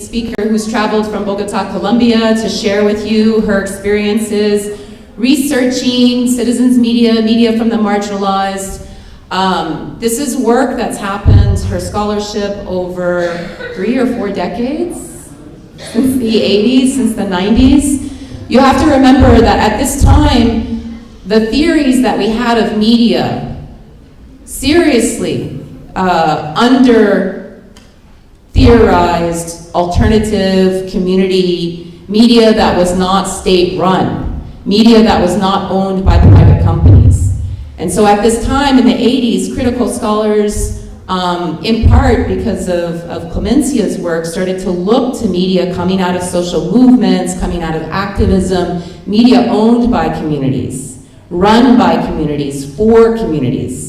speaker who's traveled from Bogota, Colombia to share with you her experiences researching citizens media, media from the marginalized. This is work that's happened, her scholarship, over 3 or 4 decades, since the 80s, since the 90s. You have to remember that at this time, the theories that we had of media, seriously, under-theorized alternative community media that was not state-run, media that was not owned by private companies. And so at this time in the 80s, critical scholars, in part because of Clemencia's work, started to look to media coming out of social movements, coming out of activism, media owned by communities, run by communities, for communities.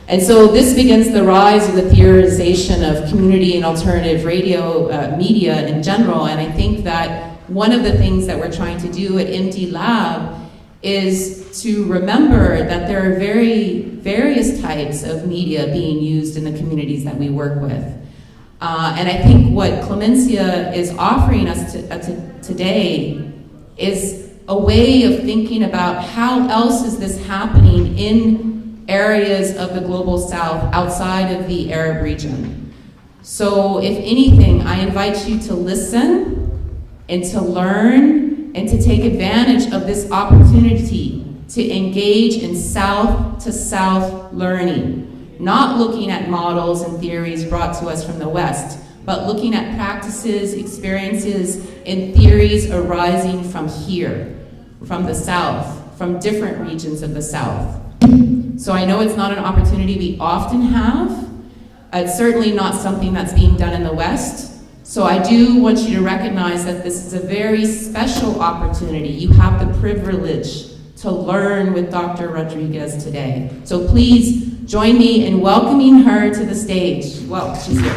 And so this begins the rise of the theorization of community and alternative radio media in general. And I think that one of the things that we're trying to do at MD Lab is to remember that there are various types of media being used in the communities that we work with. And I think what Clemencia is offering us today is a way of thinking about how else is this happening in areas of the global south outside of the Arab region. So if anything, I invite you to listen and to learn and to take advantage of this opportunity to engage in south-to-south learning, not looking at models and theories brought to us from the West, but looking at practices, experiences, and theories arising from here, from the South, from different regions of the South. So I know it's not an opportunity we often have. It's certainly not something that's being done in the West. So I do want you to recognize that this is a very special opportunity. You have the privilege to learn with Dr. Rodríguez today. So please join me in welcoming her to the stage. Well, she's here.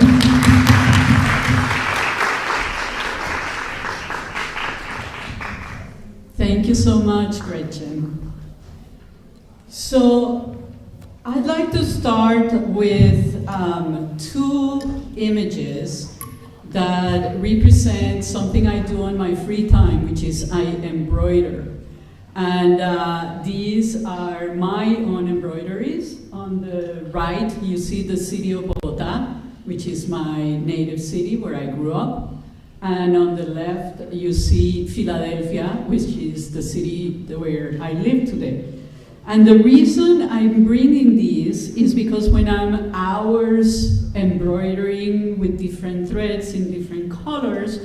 Thank you so much, Gretchen. So I'd like to start with 2 images that represent something I do on my free time, which is I embroider. And these are my own embroideries. On the right, you see the city of Bogota, which is my native city where I grew up. And on the left, you see Philadelphia, which is the city where I live today. And the reason I'm bringing these is because when I'm hours embroidering with different threads in different colors,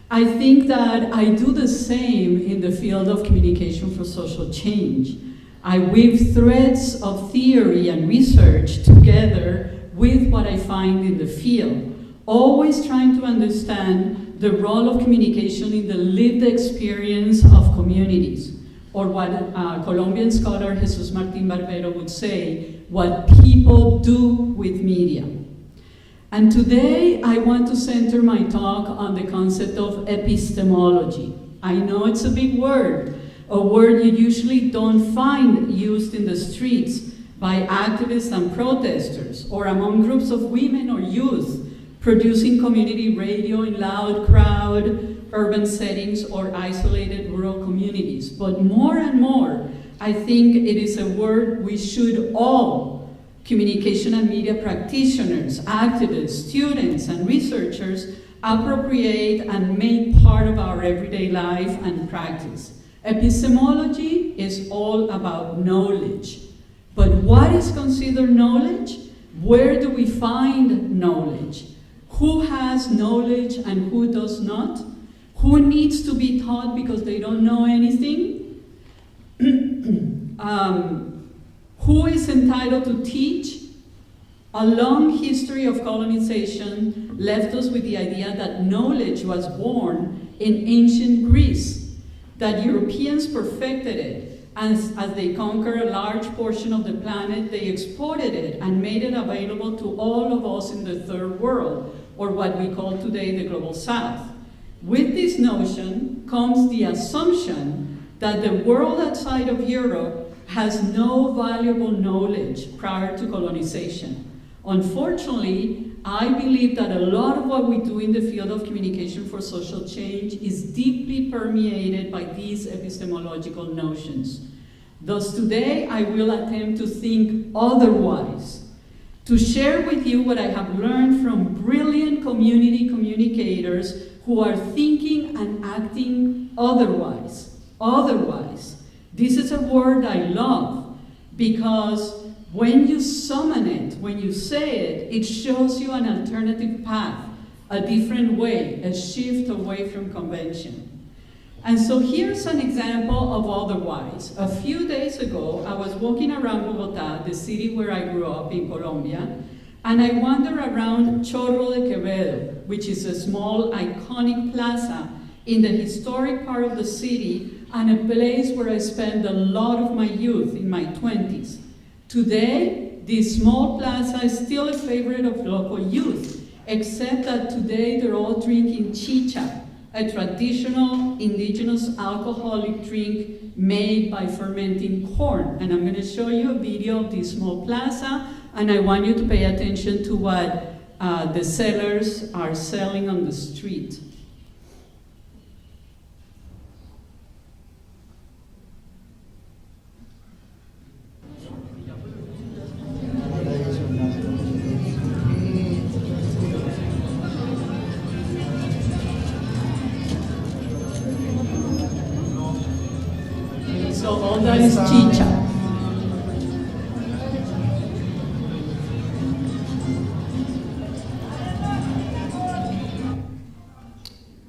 I think that I do the same in the field of communication for social change. I weave threads of theory and research together with what I find in the field, always trying to understand the role of communication in the lived experience of communities, or what Colombian scholar Jesus Martín Barbero would say, what people do with media. And today I want to center my talk on the concept of epistemology. I know it's a big word, a word you usually don't find used in the streets by activists and protesters, or among groups of women or youth producing community radio in loud crowd, urban settings, or isolated rural communities. But more and more, I think it is a word we should all, communication and media practitioners, activists, students, and researchers, appropriate and make part of our everyday life and practice. Epistemology is all about knowledge. But what is considered knowledge? Where do we find knowledge? Who has knowledge and who does not? Who needs to be taught because they don't know anything? Who is entitled to teach? A long history of colonization left us with the idea that knowledge was born in ancient Greece, that Europeans perfected it, and as they conquered a large portion of the planet, they exported it and made it available to all of us in the third world, or what we call today the global south. With this notion comes the assumption that the world outside of Europe has no valuable knowledge prior to colonization. Unfortunately, I believe that a lot of what we do in the field of communication for social change is deeply permeated by these epistemological notions. Thus today, I will attempt to think otherwise, to share with you what I have learned from brilliant community communicators who are thinking and acting otherwise. Otherwise. This is a word I love because when you summon it, when you say it, it shows you an alternative path, a different way, a shift away from convention. And so here's an example of otherwise. A few days ago, I was walking around Bogotá, the city where I grew up in Colombia, and I wandered around Chorro de Quevedo, which is a small, iconic plaza in the historic part of the city and a place where I spent a lot of my youth in my 20s. Today, this small plaza is still a favorite of local youth, except that today they're all drinking chicha, a traditional indigenous alcoholic drink made by fermenting corn. And I'm going to show you a video of this small plaza, and I want you to pay attention to what the sellers are selling on the street. So all that is chicha.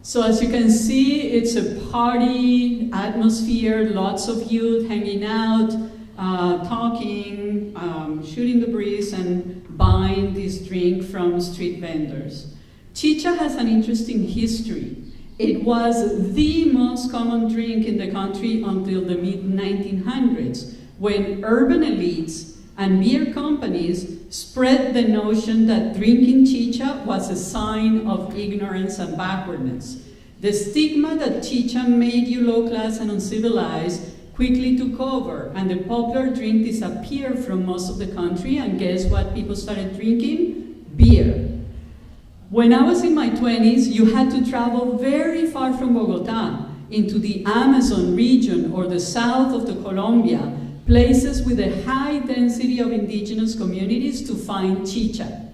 So as you can see, it's a party atmosphere, lots of youth hanging out, talking, shooting the breeze, and buying this drink from street vendors. Chicha has an interesting history. It was the most common drink in the country until the mid-1900s, when urban elites and beer companies spread the notion that drinking chicha was a sign of ignorance and backwardness. The stigma that chicha made you low-class and uncivilized quickly took over, and the popular drink disappeared from most of the country, and guess what people started drinking? Beer. When I was in my 20s, you had to travel very far from Bogotá into the Amazon region or the south of the Colombia, places with a high density of indigenous communities to find chicha.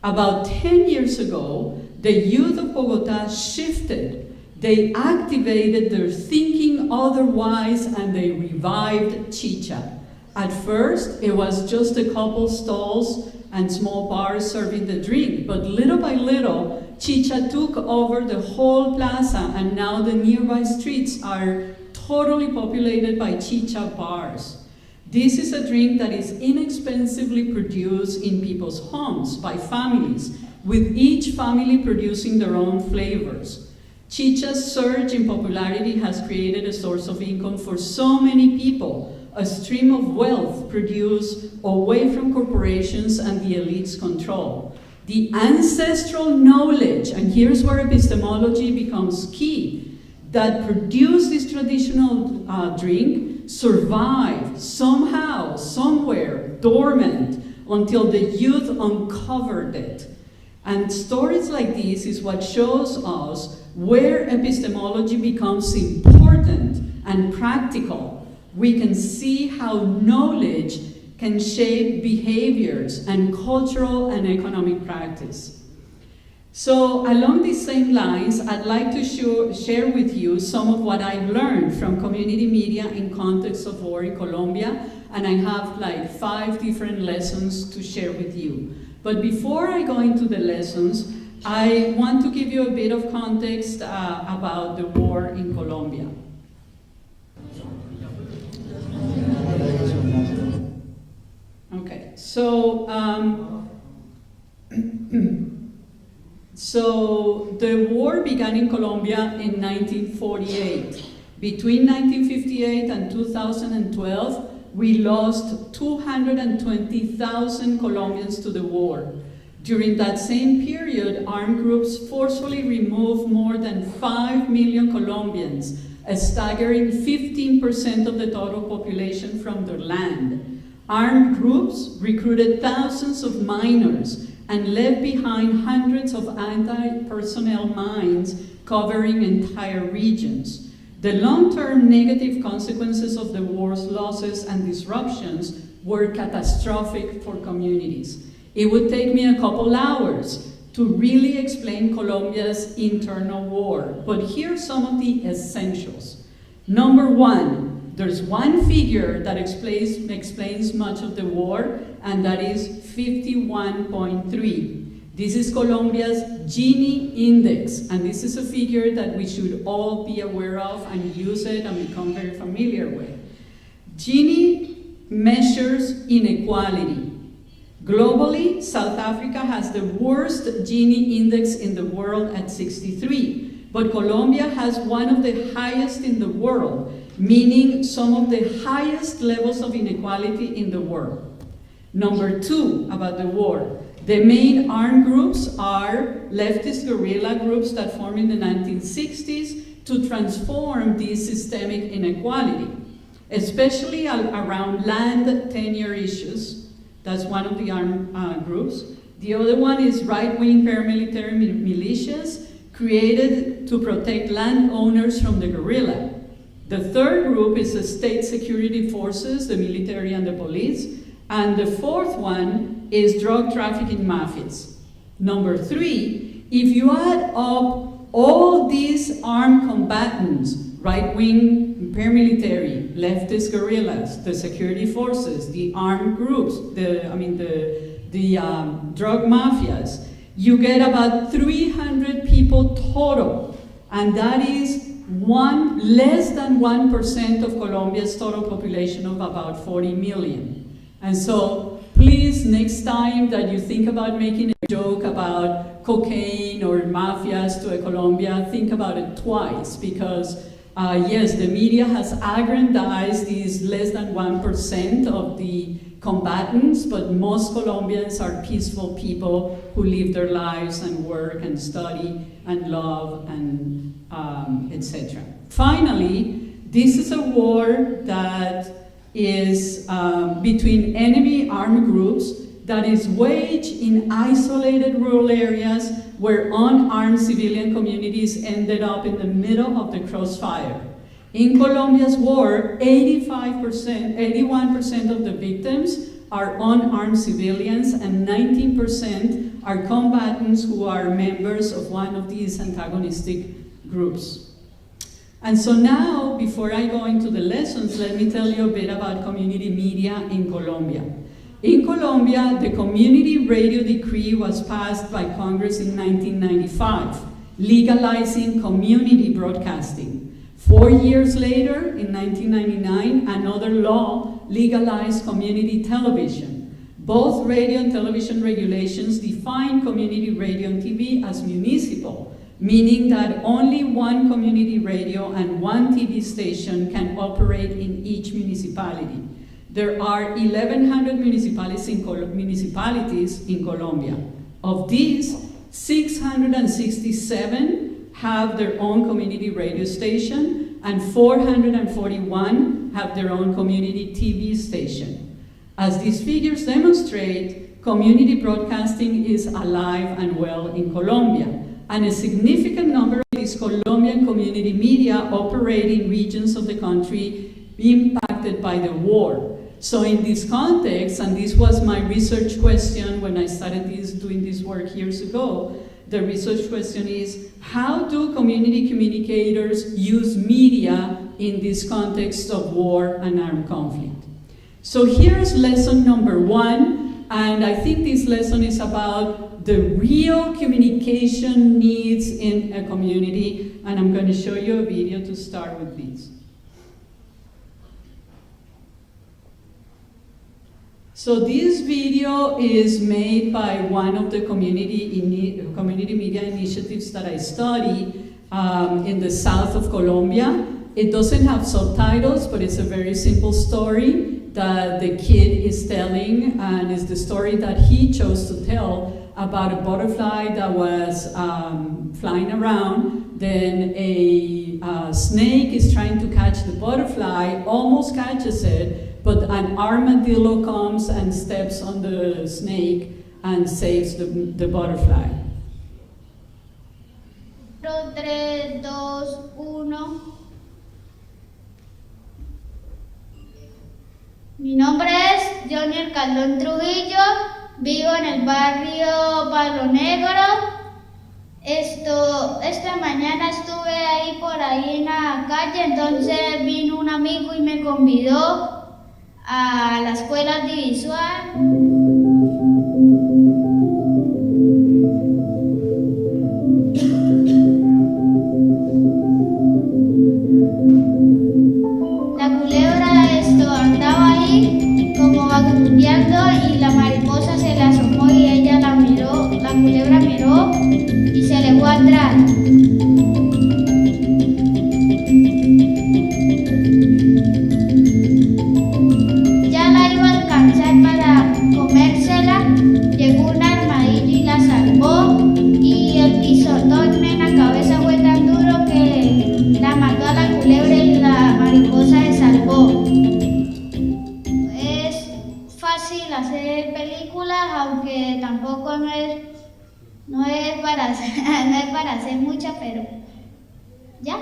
About 10 years ago, the youth of Bogotá shifted. They activated their thinking otherwise and they revived chicha. At first, it was just a couple stalls and small bars serving the drink, but little by little, chicha took over the whole plaza, and now the nearby streets are totally populated by chicha bars. This is a drink that is inexpensively produced in people's homes by families, with each family producing their own flavors. Chicha's surge in popularity has created a source of income for so many people, a stream of wealth produced away from corporations and the elite's control. The ancestral knowledge, and here's where epistemology becomes key, that produced this traditional drink survived somehow, somewhere, dormant, until the youth uncovered it. And stories like this is what shows us where epistemology becomes important and practical. We can see how knowledge can shape behaviors and cultural and economic practice. So along these same lines, I'd like to share with you some of what I've learned from community media in context of war in Colombia, and I have like 5 different lessons to share with you. But before I go into the lessons, I want to give you a bit of context about the war in Colombia. Okay, so so the war began in Colombia in 1948. Between 1958 and 2012, we lost 220,000 Colombians to the war. During that same period, armed groups forcefully removed more than 5 million Colombians, a staggering 15% of the total population from their land. Armed groups recruited thousands of minors and left behind hundreds of anti-personnel mines covering entire regions. The long-term negative consequences of the war's losses and disruptions were catastrophic for communities. It would take me a couple hours to really explain Colombia's internal war, but here are some of the essentials. Number one, there's one figure that explains much of the war, and that is 51.3. This is Colombia's Gini index, and this is a figure that we should all be aware of and use it and become very familiar with. Gini measures inequality. Globally, South Africa has the worst Gini index in the world at 63, but Colombia has one of the highest in the world, meaning some of the highest levels of inequality in the world. Number two, about the war. The main armed groups are leftist guerrilla groups that formed in the 1960s to transform this systemic inequality, especially around land tenure issues. That's one of the armed groups. The other one is right-wing paramilitary militias created to protect landowners from the guerrilla. The third group is the state security forces, the military and the police. And the fourth one is drug trafficking mafias. Number three, if you add up all these armed combatants, right-wing paramilitary, leftist guerrillas, the security forces, the armed groups, the drug mafias, you get about 300 people total, and that is less than 1% of Colombia's total population of about 40 million. And so, please, next time that you think about making a joke about cocaine or mafias to Colombia, think about it twice, because yes, the media has aggrandized these less than 1% of the combatants, but most Colombians are peaceful people who live their lives and work and study and love and etc. Finally, this is a war that is between enemy armed groups that is waged in isolated rural areas where unarmed civilian communities ended up in the middle of the crossfire. In Colombia's war, 81% of the victims are unarmed civilians, and 19% are combatants who are members of one of these antagonistic groups. And so now, before I go into the lessons, let me tell you a bit about community media in Colombia. In Colombia, the Community Radio Decree was passed by Congress in 1995, legalizing community broadcasting. 4 years later, in 1999, another law legalized community television. Both radio and television regulations define community radio and TV as municipal, meaning that only one community radio and one TV station can operate in each municipality. There are 1,100 municipalities in Colombia. Of these, 667 have their own community radio station, and 441 have their own community TV station. As these figures demonstrate, community broadcasting is alive and well in Colombia, and a significant number of these Colombian community media operate in regions of the country impacted by the war. So in this context, and this was my research question when I started doing this work years ago, the research question is, how do community communicators use media in this context of war and armed conflict? So here's lesson number one, and I think this lesson is about the real communication needs in a community, and I'm going to show you a video to start with this. So this video is made by one of the community media initiatives that I study in the south of Colombia. It doesn't have subtitles, but it's a very simple story that the kid is telling, and it's the story that he chose to tell about a butterfly that was flying around. Then a snake is trying to catch the butterfly, almost catches it, but an armadillo comes and steps on the snake and saves the butterfly. 4, 3, 2, 1. Mi nombre es Johnny Caldón Trujillo, vivo en el barrio Palo Negro. Esta mañana estuve por ahí en la calle, entonces vino un amigo y me convidó a la escuela audiovisual. Y la mariposa se le asomó y ella la miró, la culebra miró y se le fue atrás. Ya la iba a alcanzar para comérsela, llegó un armadillo y la salvó, y el pisotón en la cabeza fue tan duro que la mató a la culebra y la mariposa se salvó. Hacer películas, aunque tampoco no es para hacer mucha, pero ya.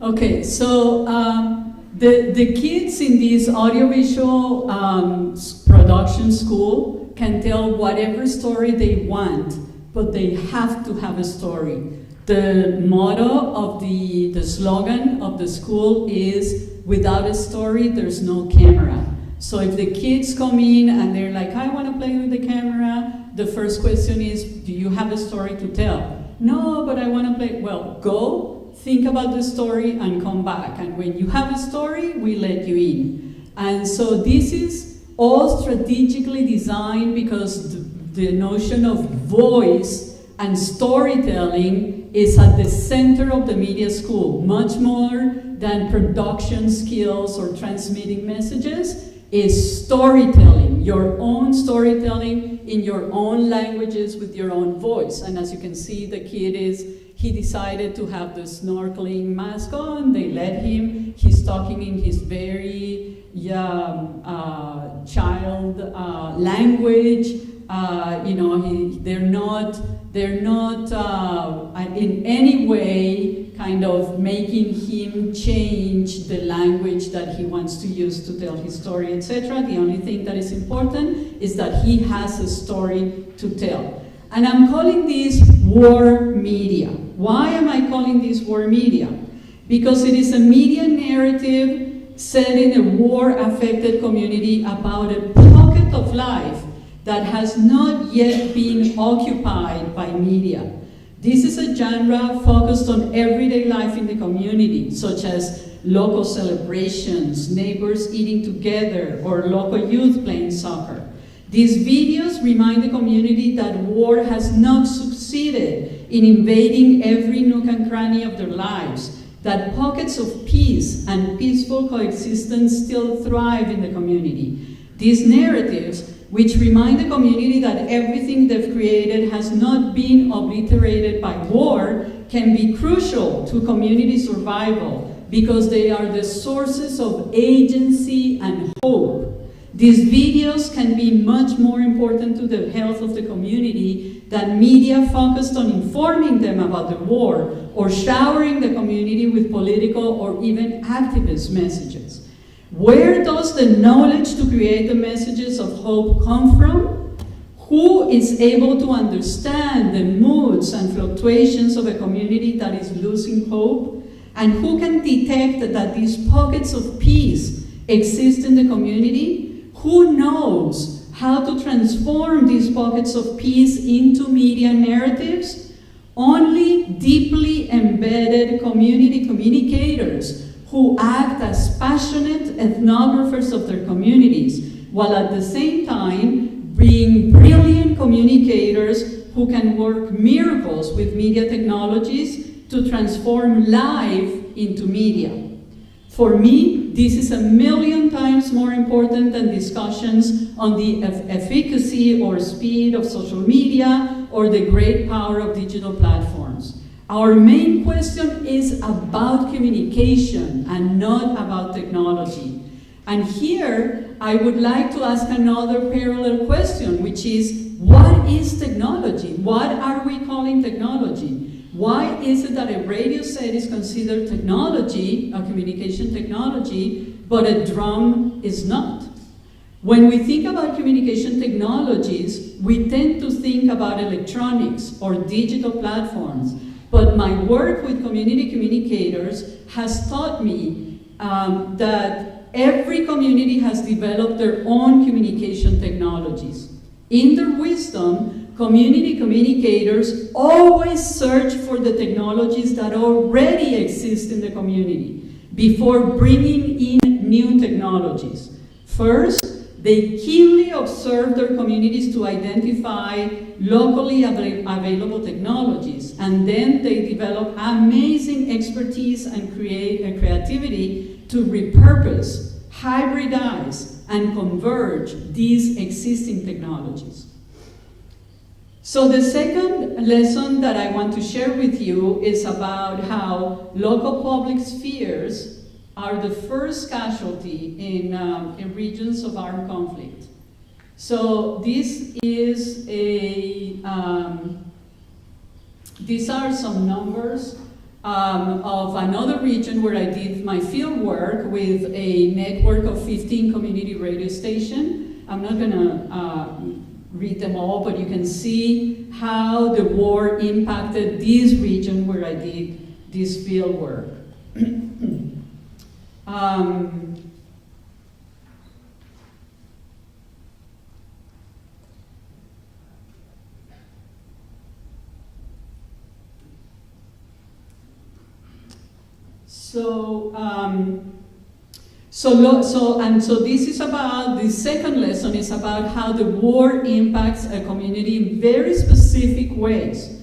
Okay, so the kids in this audiovisual production school can tell whatever story they want, but they have to have a story. The motto of the slogan of the school is, without a story, there's no camera. So if the kids come in and they're like, I want to play with the camera, the first question is, do you have a story to tell? No, but I want to play. Well, go, think about the story and come back. And when you have a story, we let you in. And so this is all strategically designed because the notion of voice and storytelling is at the center of the media school, much more than production skills or transmitting messages, is storytelling, your own storytelling in your own languages with your own voice. And as you can see, the kid he decided to have the snorkeling mask on, they let him, he's talking in his very child language, they're not in any way kind of making him change the language that he wants to use to tell his story, etc. The only thing that is important is that he has a story to tell. And I'm calling this war media. Why am I calling this war media? Because it is a media narrative set in a war-affected community about a pocket of life that has not yet been occupied by media. This is a genre focused on everyday life in the community, such as local celebrations, neighbors eating together, or local youth playing soccer. These videos remind the community that war has not succeeded in invading every nook and cranny of their lives, that pockets of peace and peaceful coexistence still thrive in the community. These narratives, which remind the community that everything they've created has not been obliterated by war, can be crucial to community survival because they are the sources of agency and hope. These videos can be much more important to the health of the community than media focused on informing them about the war or showering the community with political or even activist messages. Where does the knowledge to create the messages of hope come from? Who is able to understand the moods and fluctuations of a community that is losing hope? And who can detect that these pockets of peace exist in the community? Who knows how to transform these pockets of peace into media narratives? Only deeply embedded community communicators who act as passionate ethnographers of their communities, while at the same time being brilliant communicators who can work miracles with media technologies to transform life into media. For me, this is 1,000,000 times more important than discussions on the efficacy or speed of social media or the great power of digital platforms. Our main question is about communication and not about technology. And here, I would like to ask another parallel question, which is, what is technology? What are we calling technology? Why is it that a radio set is considered technology, a communication technology, but a drum is not? When we think about communication technologies, we tend to think about electronics or digital platforms. But my work with community communicators has taught me that every community has developed their own communication technologies. In their wisdom, community communicators always search for the technologies that already exist in the community before bringing in new technologies. First, they keenly observe their communities to identify locally available technologies, and then they develop amazing expertise and creativity to repurpose, hybridize, and converge these existing technologies. So the second lesson that I want to share with you is about how local public spheres are the first casualty in regions of armed conflict. So this is these are some numbers of another region where I did my field work with a network of 15 community radio stations. I'm not gonna read them all, but you can see how the war impacted this region where I did this field work. So this is about, the second lesson is about how the war impacts a community in very specific ways.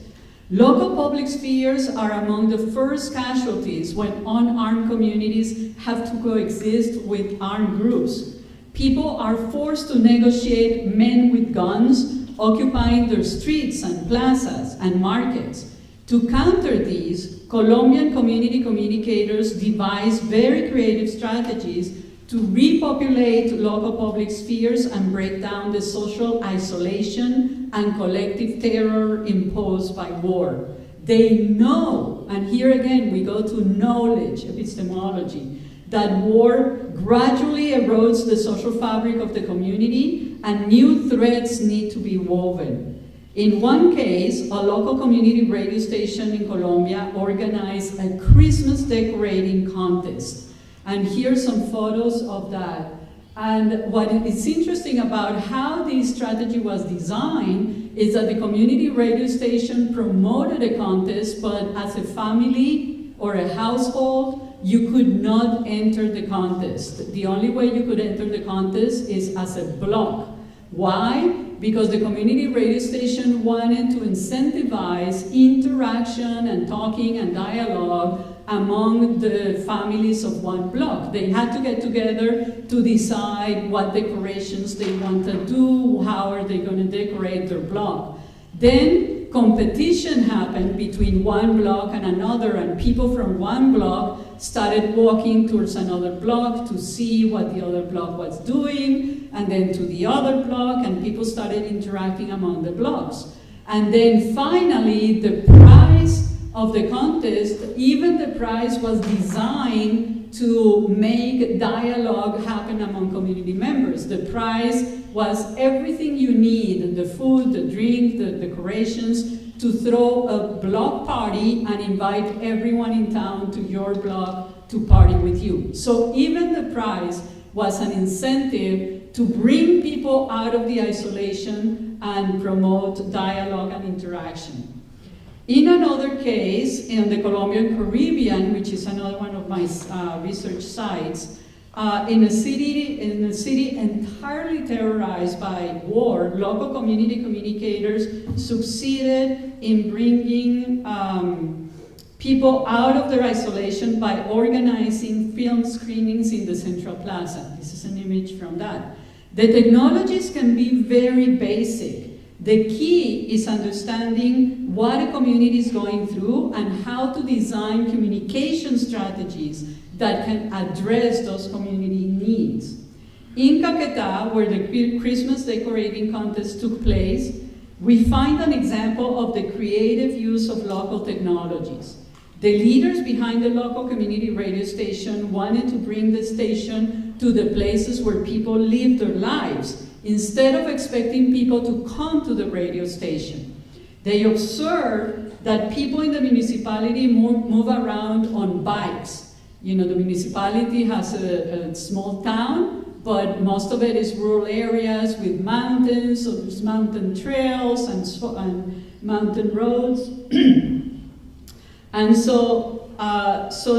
Local public spheres are among the first casualties when unarmed communities have to coexist with armed groups. People are forced to negotiate men with guns occupying their streets and plazas and markets. To counter these, Colombian community communicators devise very creative strategies to repopulate local public spheres and break down the social isolation and collective terror imposed by war. They know, and here again we go to knowledge, epistemology, that war gradually erodes the social fabric of the community and new threads need to be woven. In one case, a local community radio station in Colombia organized a Christmas decorating contest. And here's some photos of that. And what is interesting about how this strategy was designed is that the community radio station promoted a contest, but as a family or a household, you could not enter the contest. The only way you could enter the contest is as a block. Why? Because the community radio station wanted to incentivize interaction and talking and dialogue among the families of one block. They had to get together to decide what decorations they want to do, how are they going to decorate their block. Then competition happened between one block and another, and people from one block started walking towards another block to see what the other block was doing, and then to the other block, and people started interacting among the blocks. And then finally, the prize of the contest, even the prize was designed to make dialogue happen among community members. The prize was everything you need, the food, the drink, the decorations, to throw a block party and invite everyone in town to your block to party with you. So even the prize was an incentive to bring people out of the isolation and promote dialogue and interaction. In another case, in the Colombian Caribbean, which is another one of my research sites, in a city entirely terrorized by war, local community communicators succeeded in bringing people out of their isolation by organizing film screenings in the Central Plaza. This is an image from that. The technologies can be very basic. The key is understanding what a community is going through and how to design communication strategies that can address those community needs. In Caquetá, where the Christmas decorating contest took place, we find an example of the creative use of local technologies. The leaders behind the local community radio station wanted to bring the station to the places where people live their lives, instead of expecting people to come to the radio station. They observed that people in the municipality move around on bikes. You know, the municipality has a small town, but most of it is rural areas with mountains, so there's mountain trails and mountain roads. And so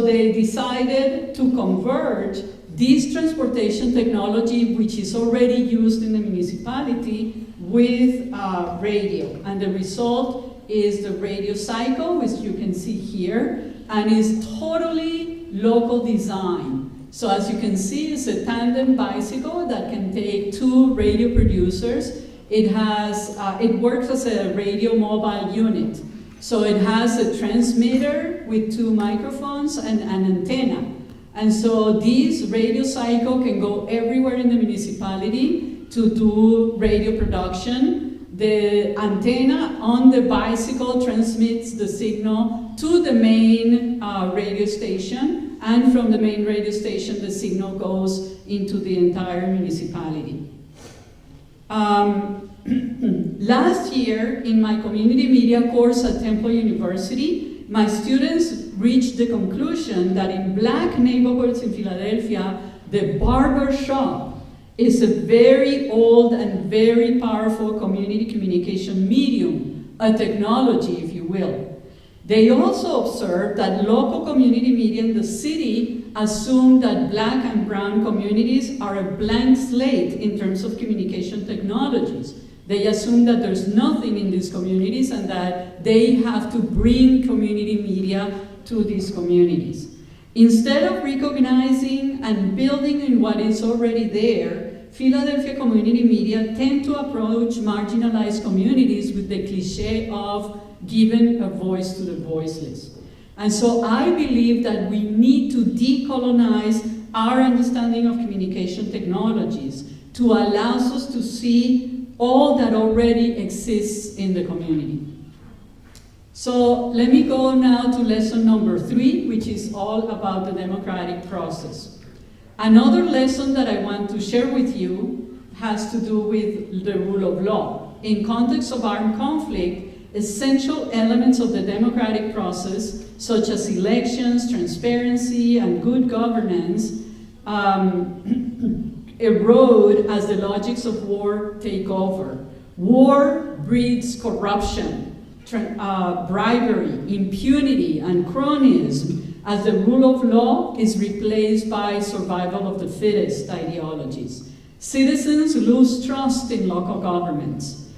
they decided to converge this transportation technology, which is already used in the municipality, with radio. And the result is the radio cycle, which you can see here, and is totally local design. So as you can see, it's a tandem bicycle that can take 2 radio producers. It works as a radio mobile unit. So it has a transmitter with 2 microphones and an antenna. And so this radio cycle can go everywhere in the municipality to do radio production. The antenna on the bicycle transmits the signal to the main radio station, and from the main radio station the signal goes into the entire municipality. Last year, in my community media course at Temple University, my students reached the conclusion that in Black neighborhoods in Philadelphia, the barber shop is a very old and very powerful community communication medium, a technology, if you will. They also observed that local community media in the city assume that Black and brown communities are a blank slate in terms of communication technologies. They assume that there's nothing in these communities and that they have to bring community media to these communities. Instead of recognizing and building in what is already there, Philadelphia community media tend to approach marginalized communities with the cliche of giving a voice to the voiceless. And so I believe that we need to decolonize our understanding of communication technologies to allow us to see all that already exists in the community. So let me go now to lesson number 3, which is all about the democratic process. Another lesson that I want to share with you has to do with the rule of law. In context of armed conflict, essential elements of the democratic process, such as elections, transparency, and good governance, erode as the logics of war take over. War breeds corruption, bribery, impunity, and cronyism, as the rule of law is replaced by survival of the fittest ideologies. Citizens lose trust in local governments.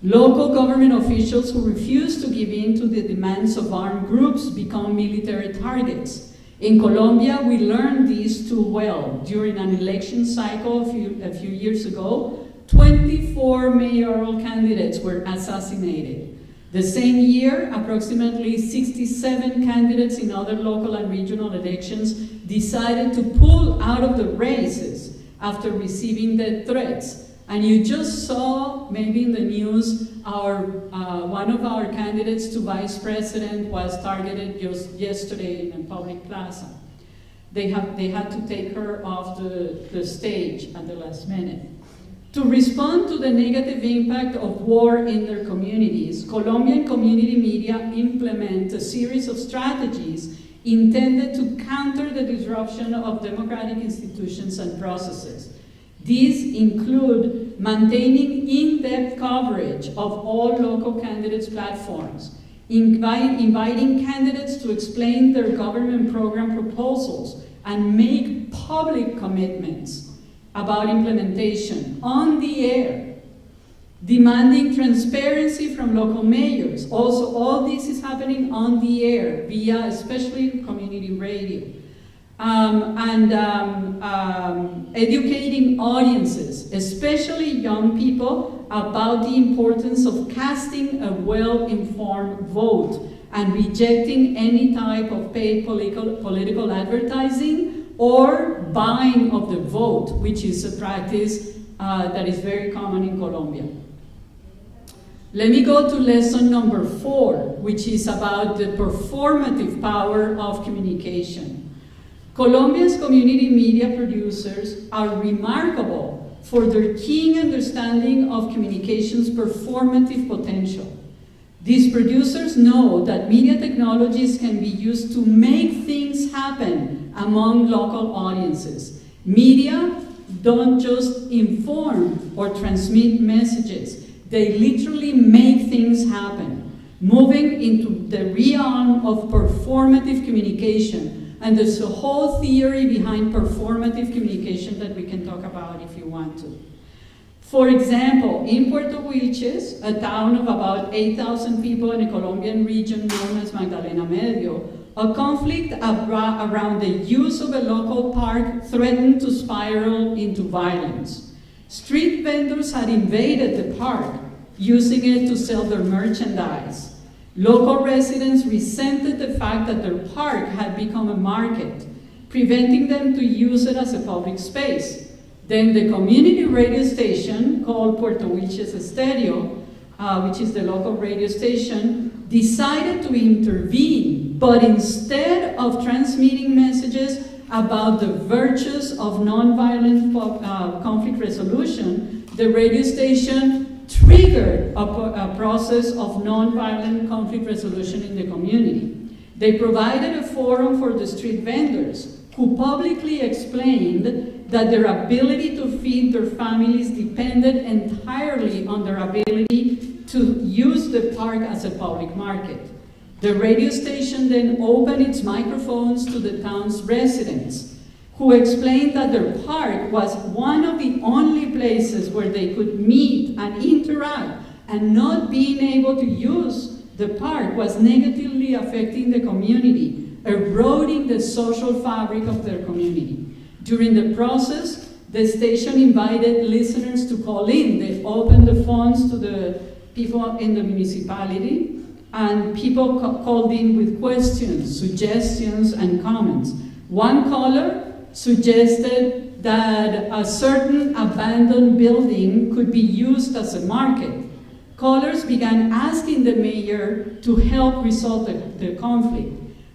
Local government officials who refuse to give in to the demands of armed groups become military targets. In Colombia, we learned this too well. During an election cycle a few years ago, 24 mayoral candidates were assassinated. The same year, approximately 67 candidates in other local and regional elections decided to pull out of the races after receiving death threats. And you just saw, maybe in the news, one of our candidates to vice president was targeted just yesterday in a public plaza. They had to take her off the stage at the last minute. To respond to the negative impact of war in their communities, Colombian community media implement a series of strategies intended to counter the disruption of democratic institutions and processes. These include maintaining in-depth coverage of all local candidates' platforms, inviting candidates to explain their government program proposals and make public commitments about implementation on the air. demanding transparency from local mayors. Also, all this is happening on the air via especially community radio. Educating audiences, especially young people, about the importance of casting a well-informed vote and rejecting any type of paid political advertising or buying of the vote, which is a practice that is very common in Colombia. Let me go to lesson number 4, which is about the performative power of communication. Colombia's community media producers are remarkable for their keen understanding of communication's performative potential. These producers know that media technologies can be used to make things happen among local audiences. Media don't just inform or transmit messages, they literally make things happen, moving into the realm of performative communication. And there's a whole theory behind performative communication that we can talk about if you want to. For example, in Puerto Wilches, a town of about 8,000 people in a Colombian region known as Magdalena Medio, a conflict around the use of a local park threatened to spiral into violence. Street vendors had invaded the park, using it to sell their merchandise. Local residents resented the fact that their park had become a market, preventing them to use it as a public space. Then the community radio station, called Puerto Wilches Estéreo, which is the local radio station, decided to intervene, but instead of transmitting messages about the virtues of nonviolent conflict resolution, the radio station triggered a process of nonviolent conflict resolution in the community. They provided a forum for the street vendors, who publicly explained that their ability to feed their families depended entirely on their ability to use the park as a public market. The radio station then opened its microphones to the town's residents, who explained that their park was one of the only places where they could meet and interact, and not being able to use the park was negatively affecting the community, eroding the social fabric of their community. During the process, the station invited listeners to call in. They opened the phones to the people in the municipality, and people called in with questions, suggestions, and comments. One caller suggested that a certain abandoned building could be used as a market. Callers began asking the mayor to help resolve the conflict.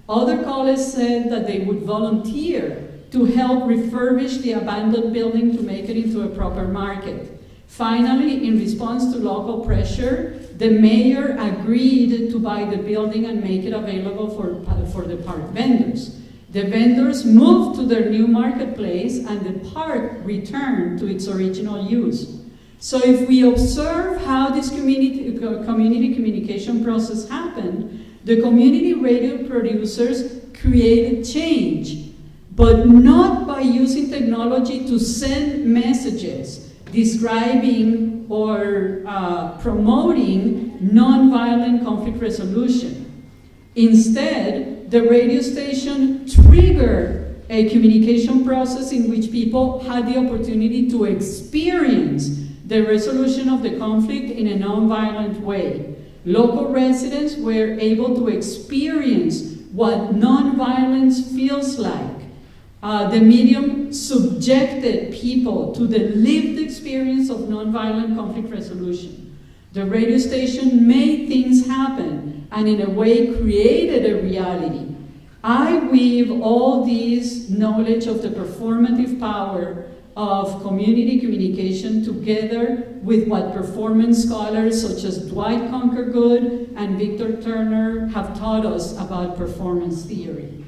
Other callers said that they would volunteer to help refurbish the abandoned building to make it into a proper market. Finally, in response to local pressure, the mayor agreed to buy the building and make it available for the park vendors. The vendors moved to their new marketplace, and the park returned to its original use. So if we observe how this community communication process happened, the community radio producers created change, but not by using technology to send messages describing or promoting nonviolent conflict resolution. Instead, the radio station triggered a communication process in which people had the opportunity to experience the resolution of the conflict in a nonviolent way. Local residents were able to experience what nonviolence feels like. The medium subjected people to the lived experience of nonviolent conflict resolution. The radio station made things happen and in a way created a reality. I weave all this knowledge of the performative power of community communication together with what performance scholars such as Dwight Conquergood and Victor Turner have taught us about performance theory.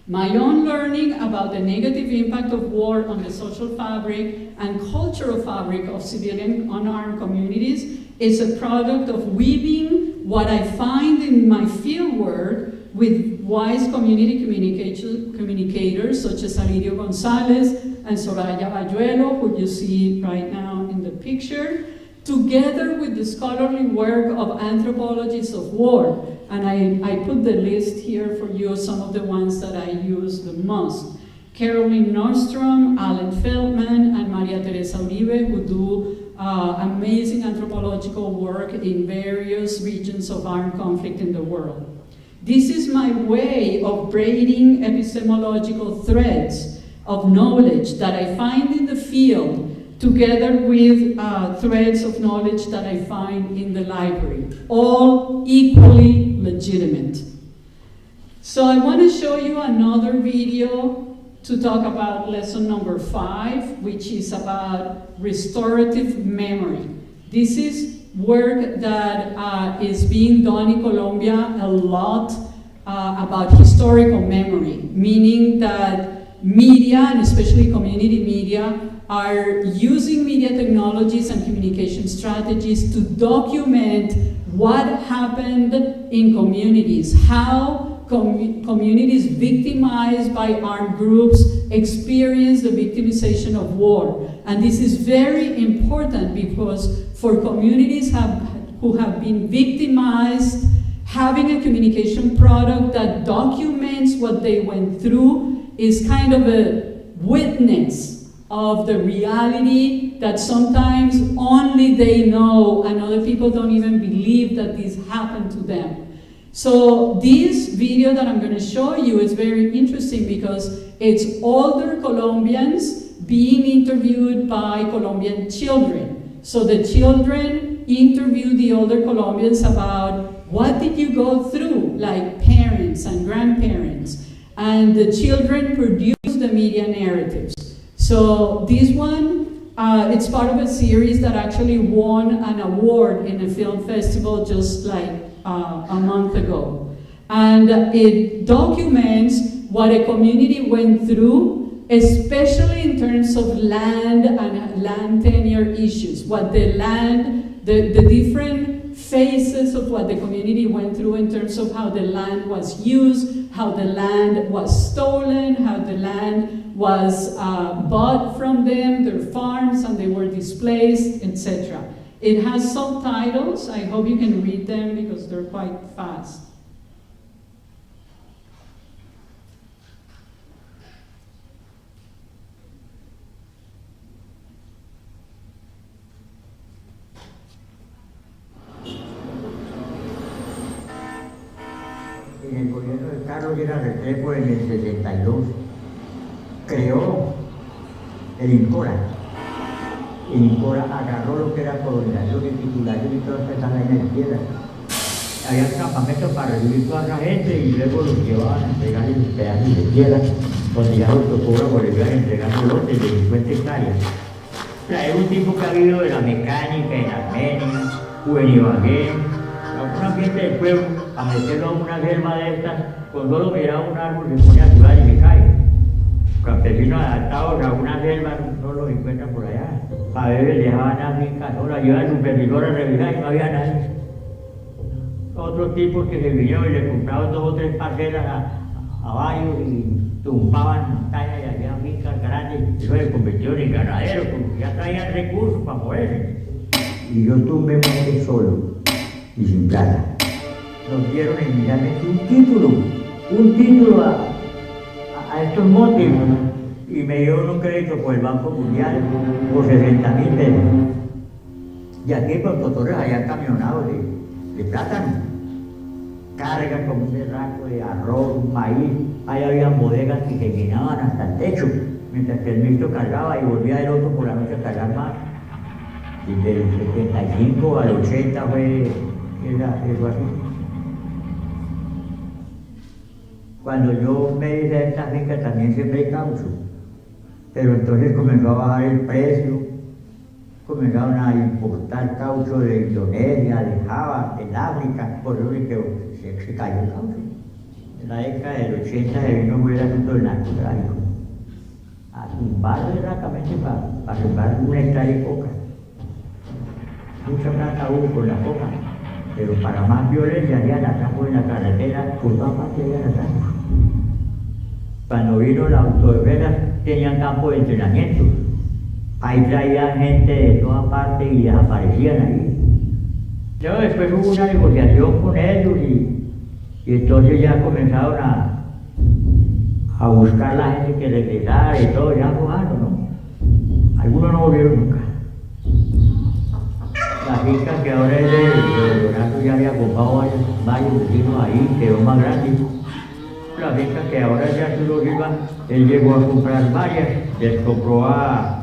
My own learning about the negative impact of war on the social fabric and cultural fabric of civilian unarmed communities is a product of weaving what I find in my fieldwork with wise community communicators such as Alirio Gonzalez and Soraya Bayuelo, who you see right now in the picture, together with the scholarly work of anthropologists of war. And I put the list here for you, some of the ones that I use the most. Caroline Nordstrom, Alan Feldman, and Maria Teresa Uribe, who do amazing anthropological work in various regions of armed conflict in the world. This is my way of braiding epistemological threads of knowledge that I find in the field together with threads of knowledge that I find in the library, all equally legitimate. So I want to show you another video to talk about lesson number 5, which is about restorative memory. This is work that is being done in Colombia a lot about historical memory, meaning that media, and especially community media, are using media technologies and communication strategies to document what happened in communities, how communities victimized by armed groups experience the victimization of war. And this is very important because for communities who have been victimized, having a communication product that documents what they went through is kind of a witness of the reality that sometimes only they know and other people don't even believe that this happened to them. So this video that I'm going to show you is very interesting because it's older Colombians being interviewed by Colombian children. So the children interview the older Colombians about what did you go through, like parents and grandparents. And the children produce the media narratives. So this one, it's part of a series that actually won an award in a film festival just like a month ago. And it documents what a community went through, especially in terms of land and land tenure issues, what the land, the different phases of what the community went through in terms of how the land was used, how the land was stolen, how the land was bought from them, their farms, and they were displaced, etc. It has subtitles. I hope you can read them because they're quite fast. En el gobierno de Carlos Lleras Restrepo en el 62 creó el INCORA. El INCORA agarró lo que era colonización y titulación y todas esas vainas de tierra. Había campamentos para recibir toda esa gente y luego los llevaban a entregar en pedazos de tierra, donde ya los tocó a Bolívar entregando lotes de 50 hectáreas. O sea, es un tipo que ha habido de la mecánica en Armenia, o en Ibagué, un ambiente del pueblo, a meterlo a una selva de estas, cuando lo miraba un árbol se pone a sudar y se cae. Campesinos adaptados a una selva no los encuentran por allá. A veces dejaban a finca sola, llevaban al supervisor a revisar y no había nadie. Otros tipos que se vinieron y le compraban 2 o 3 parcelas a varios y tumbaban montañas y hacían fincas grandes. Eso se convirtió en ganaderos, porque ya traían recursos para moverse. Y yo tumbé monte solo y sin plata. Nos dieron inmediatamente un título a estos montes y me dieron un crédito por el Banco Mundial por 60.000 pesos. Y aquí por Torres había camionados de plátano, carga como un berraco de arroz, maíz. Ahí habían bodegas que se llenaban hasta el techo, mientras que el mixto cargaba y volvía el otro por la noche a cargar más. Y del 75 al 80 fue eso así. Cuando yo me hice a esta finca también sembré caucho, pero entonces comenzó a bajar el precio, comenzaron a importar caucho de Indonesia, de Java, de África, por eso que se cayó el caucho. En la década del 80 se vino muy el asunto del narcotráfico, a tumbar rápidamente para sembrar 1 hectárea de coca. Mucha plata hubo con la coca, pero para más violencia habían atracos en la carretera, por todas partes habían atracos. Cuando vino la autodefensa tenían campo de entrenamiento ahí traían gente de toda parte y desaparecían ahí. Luego después hubo una negociación con ellos y entonces ya comenzaron a buscar la gente que regresara y todo, ya jugando, ¿no? Algunos no volvieron nunca. La finca que ahora es de Leonardo ya había comprado varios vecinos ahí, quedó más grande. La finca que ahora es de Arturo Silva, él llegó a comprar varias, les compró a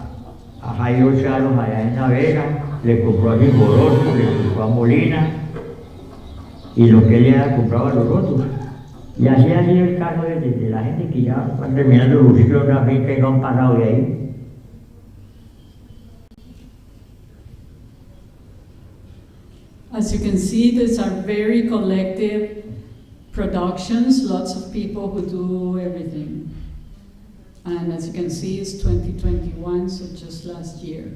Jairo Chalos allá en La Vega, le compró a Gimborosco, le compró a Molina, y lo que él le había comprado a los otros. Y así ha sido el caso de la gente que ya van terminando los ciclos de una finca y no han pasado de ahí. As you can see, these are very collective productions, lots of people who do everything. And as you can see, it's 2021, so just last year.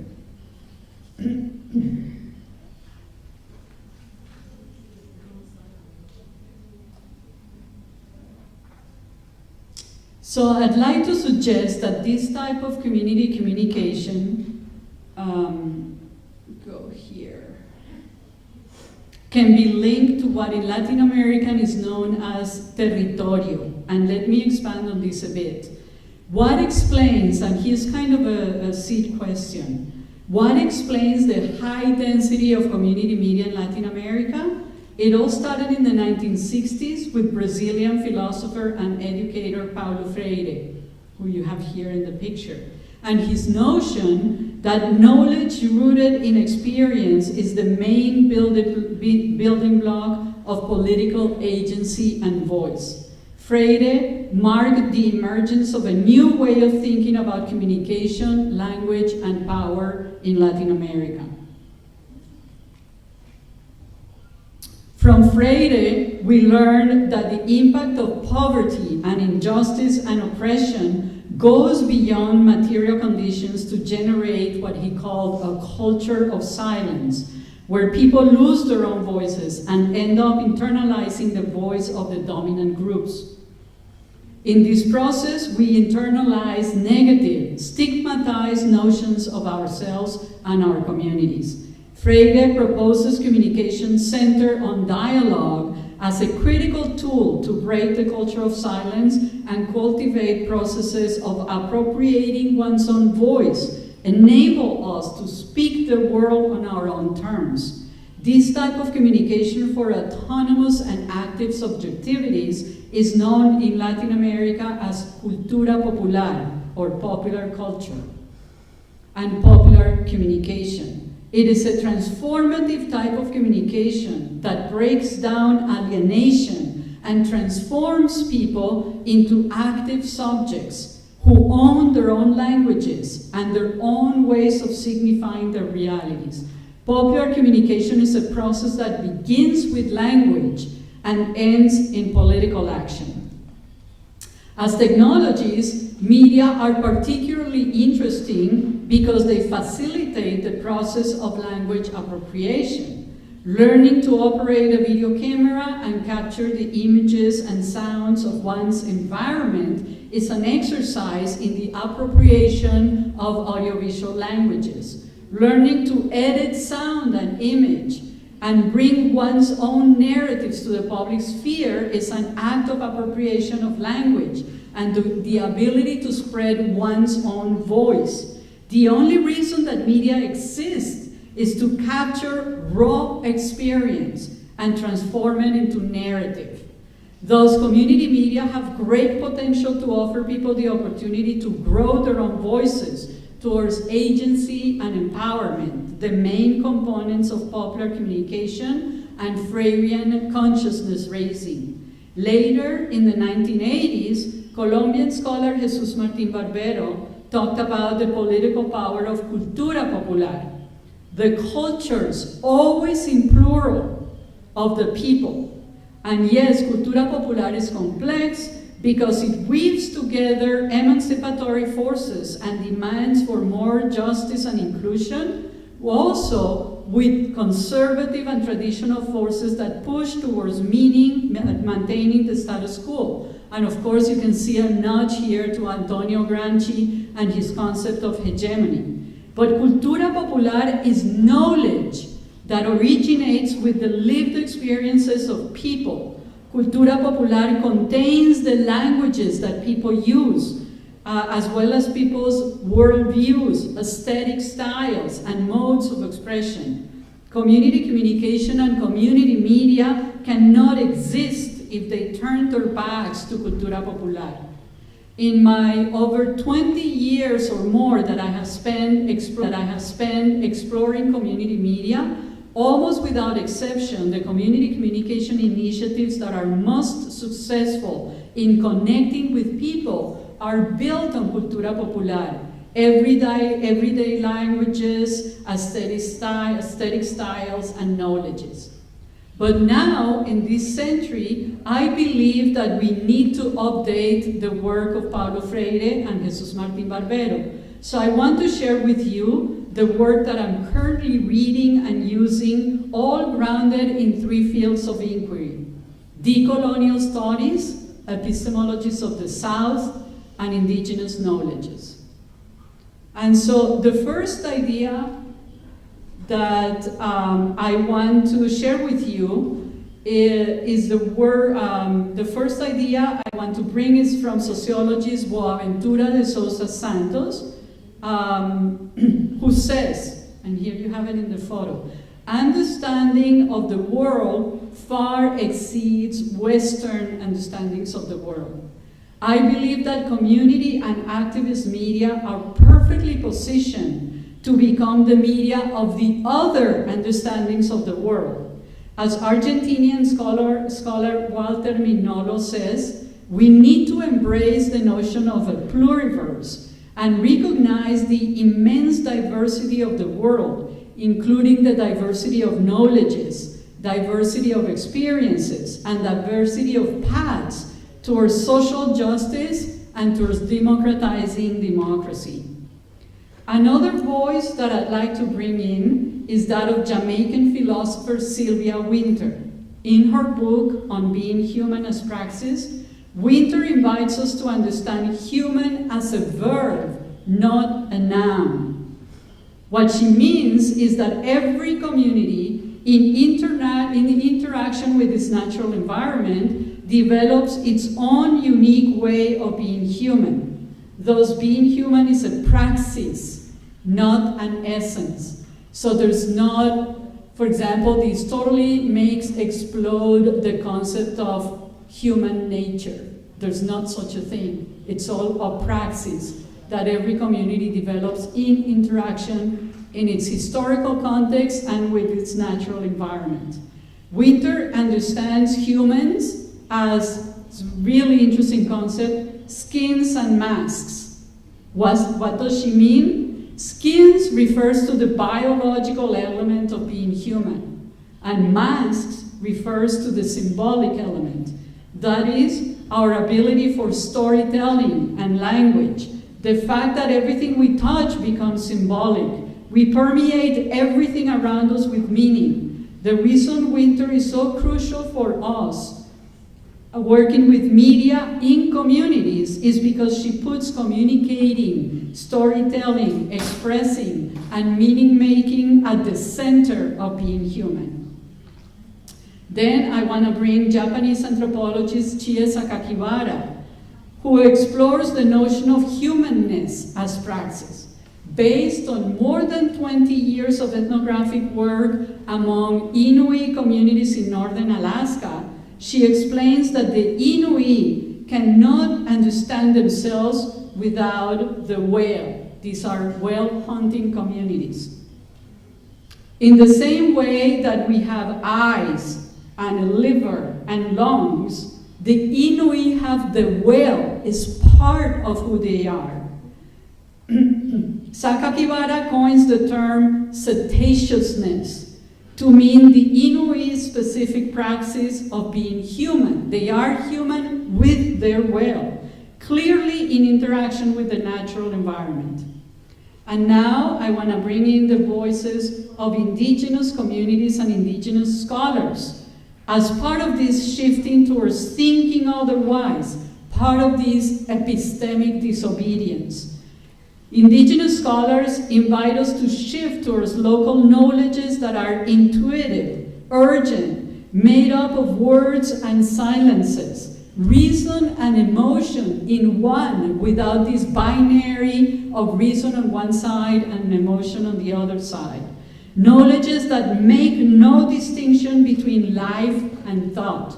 So I'd like to suggest that this type of community communication, go here, can be linked to what in Latin American is known as territorio. And let me expand on this a bit. What explains, and here's kind of a seed question, what explains the high density of community media in Latin America? It all started in the 1960s with Brazilian philosopher and educator Paulo Freire, who you have here in the picture. And his notion that knowledge rooted in experience is the main building block of political agency and voice. Freire marked the emergence of a new way of thinking about communication, language, and power in Latin America. From Freire, we learned that the impact of poverty and injustice and oppression goes beyond material conditions to generate what he called a culture of silence, where people lose their own voices and end up internalizing the voice of the dominant groups. In this process, we internalize negative, stigmatized notions of ourselves and our communities. Freire proposes communication centered on dialogue as a critical tool to break the culture of silence and cultivate processes of appropriating one's own voice, enable us to speak the world on our own terms. This type of communication for autonomous and active subjectivities is known in Latin America as cultura popular, or popular culture, and popular communication. It is a transformative type of communication that breaks down alienation and transforms people into active subjects who own their own languages and their own ways of signifying their realities. Popular communication is a process that begins with language and ends in political action. As technologies, media are particularly interesting because they facilitate the process of language appropriation. Learning to operate a video camera and capture the images and sounds of one's environment is an exercise in the appropriation of audiovisual languages. Learning to edit sound and image and bring one's own narratives to the public sphere is an act of appropriation of language and the ability to spread one's own voice. The only reason that media exists is to capture raw experience and transform it into narrative. Thus, community media have great potential to offer people the opportunity to grow their own voices towards agency and empowerment, the main components of popular communication and Freirean consciousness raising. Later, in the 1980s, Colombian scholar Jesus Martín Barbero talked about the political power of cultura popular, the cultures, always in plural, of the people. And yes, cultura popular is complex because it weaves together emancipatory forces and demands for more justice and inclusion, also with conservative and traditional forces that push towards meaning and maintaining the status quo. And of course, you can see a nudge here to Antonio Gramsci and his concept of hegemony. But cultura popular is knowledge that originates with the lived experiences of people. Cultura popular contains the languages that people use, as well as people's worldviews, aesthetic styles, and modes of expression. Community communication and community media cannot exist if they turn their backs to cultura popular. In my over 20 years or more that I have spent exploring community media, almost without exception, the community communication initiatives that are most successful in connecting with people are built on cultura popular. Everyday languages, aesthetic styles, and knowledges. But now, in this century, I believe that we need to update the work of Paulo Freire and Jesus Martín Barbero. So I want to share with you the work that I'm currently reading and using, all grounded in 3 fields of inquiry: decolonial studies, epistemologies of the South, and indigenous knowledges. And so the first idea that I want to share with you is the first idea I want to bring is from sociologist Boaventura de Sousa Santos, who says, and here you have it in the photo, understanding of the world far exceeds Western understandings of the world. I believe that community and activist media are perfectly positioned to become the media of the other understandings of the world. As Argentinian scholar Walter Mignolo says, we need to embrace the notion of a pluriverse and recognize the immense diversity of the world, including the diversity of knowledges, diversity of experiences, and diversity of paths towards social justice and towards democratizing democracy. Another voice that I'd like to bring in is that of Jamaican philosopher Sylvia Winter. In her book on being human as praxis, Winter invites us to understand human as a verb, not a noun. What she means is that every community in interaction with its natural environment develops its own unique way of being human. Thus, being human is a praxis, not an essence. So there's not, for example, this totally makes explode the concept of human nature. There's not such a thing. It's all a praxis that every community develops in interaction in its historical context and with its natural environment. Winter understands humans as, it's a really interesting concept, skins and masks. What does she mean? Skins refers to the biological element of being human, and masks refers to the symbolic element. That is, our ability for storytelling and language, the fact that everything we touch becomes symbolic. We permeate everything around us with meaning. The reason Winter is so crucial for us working with media in communities is because she puts communicating, storytelling, expressing, and meaning-making at the center of being human. Then I want to bring Japanese anthropologist Chie Sakakibara, who explores the notion of humanness as praxis. Based on more than 20 years of ethnographic work among Inuit communities in northern Alaska, she explains that the Inuit cannot understand themselves without the whale. These are whale hunting communities. In the same way that we have eyes and a liver and lungs, the Inuit have the whale is part of who they are. Sakakibara coins the term cetaceousness to mean the Inuit specific praxis of being human. They are human with their whale, clearly in interaction with the natural environment. And now I want to bring in the voices of indigenous communities and indigenous scholars as part of this shifting towards thinking otherwise, part of this epistemic disobedience. Indigenous scholars invite us to shift towards local knowledges that are intuitive, urgent, made up of words and silences, reason and emotion in one, without this binary of reason on one side and emotion on the other side. Knowledges that make no distinction between life and thought.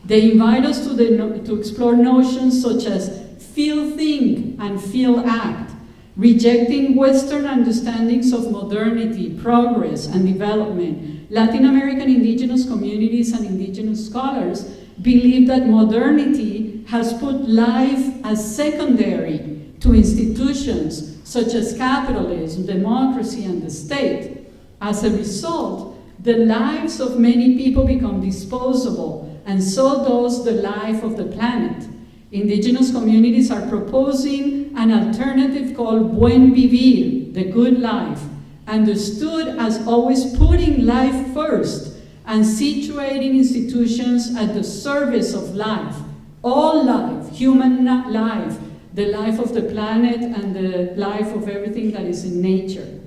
They invite us to explore notions such as feel, think, and feel, act, rejecting Western understandings of modernity, progress, and development. Latin American indigenous communities and indigenous scholars believe that modernity has put life as secondary to institutions such as capitalism, democracy, and the state. As a result, the lives of many people become disposable, and so does the life of the planet. Indigenous communities are proposing an alternative called buen vivir, the good life, understood as always putting life first and situating institutions at the service of life, all life, human life, the life of the planet and the life of everything that is in nature.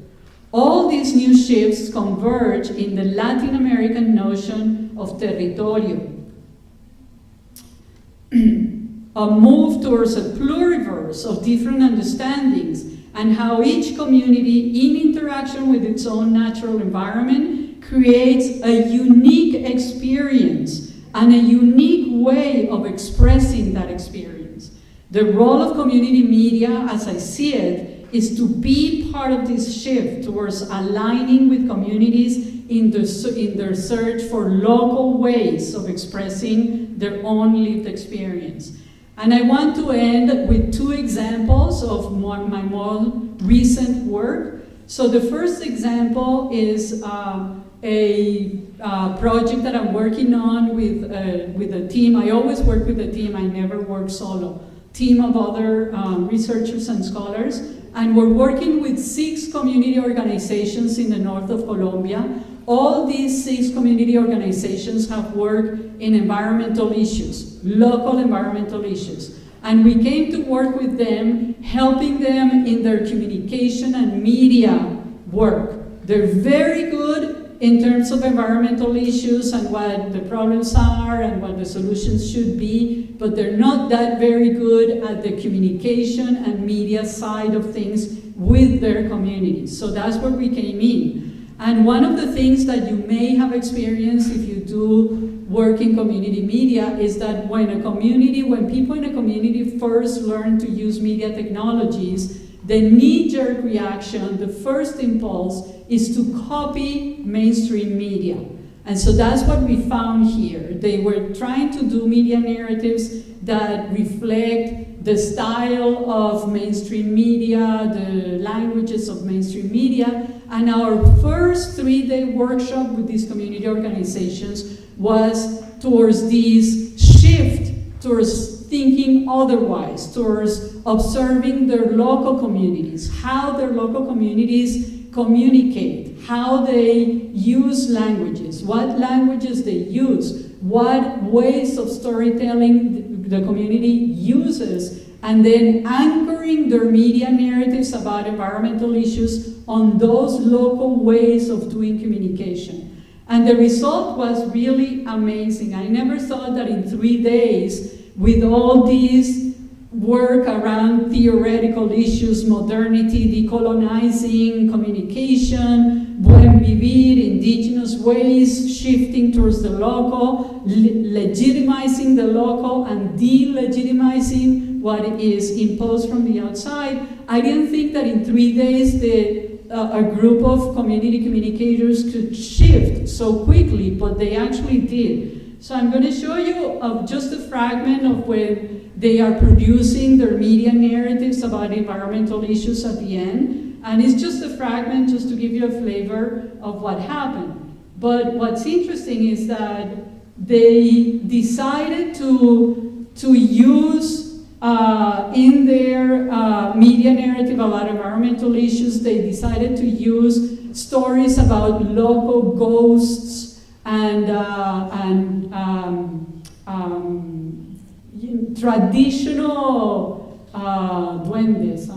All these new shifts converge in the Latin American notion of territorio, a move towards a pluriverse of different understandings and how each community, in interaction with its own natural environment, creates a unique experience and a unique way of expressing that experience. The role of community media, as I see it, is to be part of this shift towards aligning with communities in their search for local ways of expressing their own lived experience. And I want to end with two examples of my more recent work. So the first example is a project that I'm working on with a team. I always work with a team, I never work solo. Team of other researchers and scholars. And we're working with 6 community organizations in the north of Colombia. All these 6 community organizations have worked in environmental issues, local environmental issues. And we came to work with them, helping them in their communication and media work. They're very good in terms of environmental issues and what the problems are and what the solutions should be, but they're not that very good at the communication and media side of things with their communities. So that's where we came in. And one of the things that you may have experienced if you do work in community media is that when people in a community first learn to use media technologies, the knee-jerk reaction, the first impulse, is to copy mainstream media. And so that's what we found here. They were trying to do media narratives that reflect the style of mainstream media, the languages of mainstream media. And our first 3-day workshop with these community organizations was towards this shift, towards thinking otherwise, towards observing their local communities, how their local communities communicate, how they use languages, what languages they use, what ways of storytelling the community uses, and then anchoring their media narratives about environmental issues on those local ways of doing communication. And the result was really amazing. I never thought that in 3 days, with all these work around theoretical issues, modernity, decolonizing, communication, buen vivir, indigenous ways, shifting towards the local, legitimizing the local and delegitimizing what is imposed from the outside. I didn't think that in 3 days a group of community communicators could shift so quickly, but they actually did. So I'm going to show you just a fragment of when they are producing their media narratives about environmental issues at the end. And it's just a fragment just to give you a flavor of what happened. But what's interesting is that they decided to use in their media narrative about environmental issues, they decided to use stories about local ghosts and traditional duendes,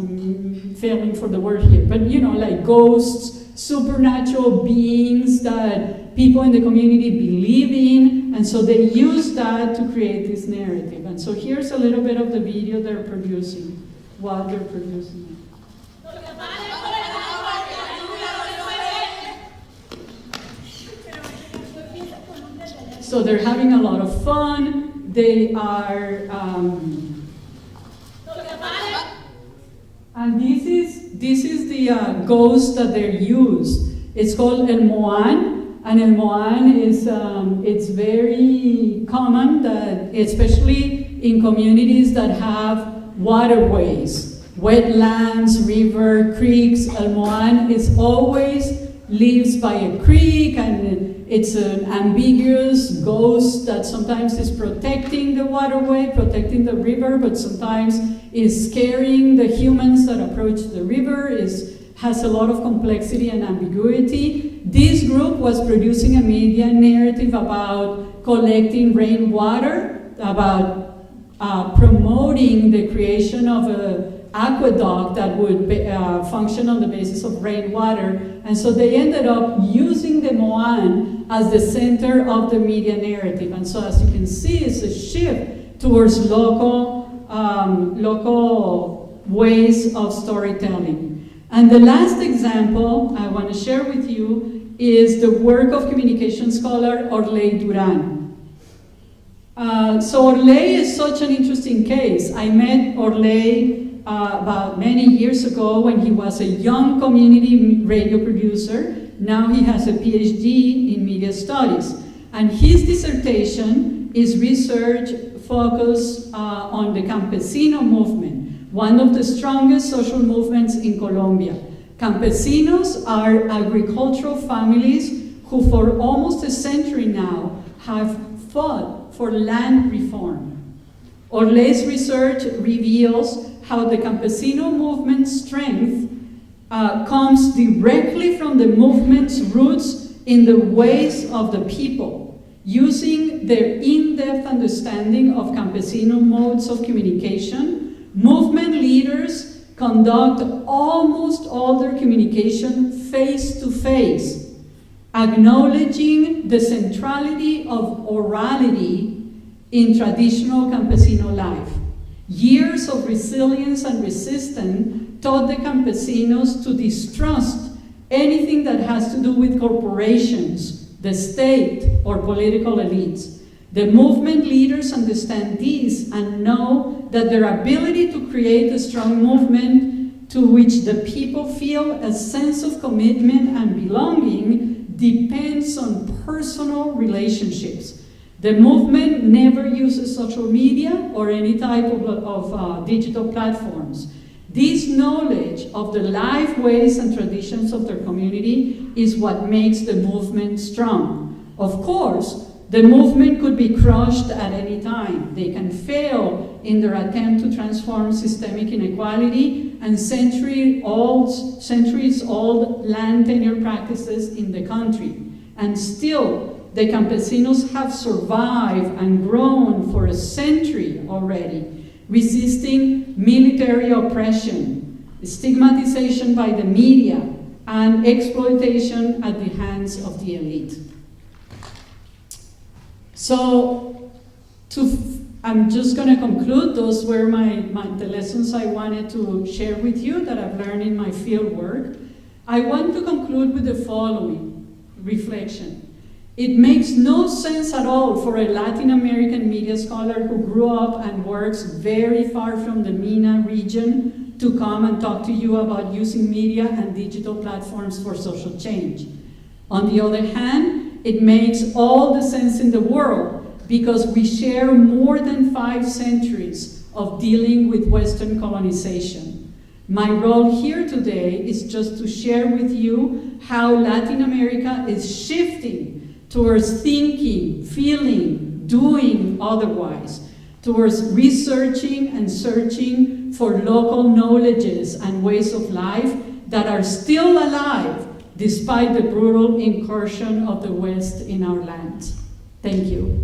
failing for the word here, but like ghosts, supernatural beings that people in the community believe in, and so they use that to create this narrative. And so here's a little bit of the video they're producing while they're producing it. So they're having a lot of fun. They are, and this is the ghost that they're used. It's called El Moan, and El Moan is it's very common that, especially in communities that have waterways, wetlands, river, creeks. El Moan is always lives by a creek, and it's an ambiguous ghost that sometimes is protecting the waterway, protecting the river, but sometimes is scaring the humans that approach the river, has a lot of complexity and ambiguity. This group was producing a media narrative about collecting rainwater, about promoting the creation of an aqueduct that would function on the basis of rainwater. And so they ended up using the Moan as the center of the media narrative. And so as you can see, it's a shift towards local ways of storytelling. And the last example I want to share with you is the work of communication scholar Orlais Duran. So Orlais is such an interesting case. I met Orlais about many years ago when he was a young community radio producer. Now he has a PhD in media studies. And his dissertation is research focused on the campesino movement, one of the strongest social movements in Colombia. Campesinos are agricultural families who for almost a century now have fought for land reform. Orlais' research reveals how the campesino movement's strength comes directly from the movement's roots in the ways of the people, using their in-depth understanding of campesino modes of communication. Movement leaders conduct almost all their communication face-to-face, acknowledging the centrality of orality in traditional campesino life. Years of resilience and resistance taught the campesinos to distrust anything that has to do with corporations, the state, or political elites. The movement leaders understand this and know that their ability to create a strong movement to which the people feel a sense of commitment and belonging depends on personal relationships. The movement never uses social media or any type of digital platforms. This knowledge of the life ways and traditions of their community is what makes the movement strong. Of course, the movement could be crushed at any time. They can fail in their attempt to transform systemic inequality and centuries-old land tenure practices in the country. And still, the campesinos have survived and grown for a century already, resisting military oppression, stigmatization by the media, and exploitation at the hands of the elite. So, I'm just going to conclude. Those were the lessons I wanted to share with you that I've learned in my field work. I want to conclude with the following reflection. It makes no sense at all for a Latin American media scholar who grew up and works very far from the MENA region to come and talk to you about using media and digital platforms for social change. On the other hand, it makes all the sense in the world because we share more than 5 centuries of dealing with Western colonization. My role here today is just to share with you how Latin America is shifting towards thinking, feeling, doing otherwise, towards researching and searching for local knowledges and ways of life that are still alive despite the brutal incursion of the West in our lands. Thank you.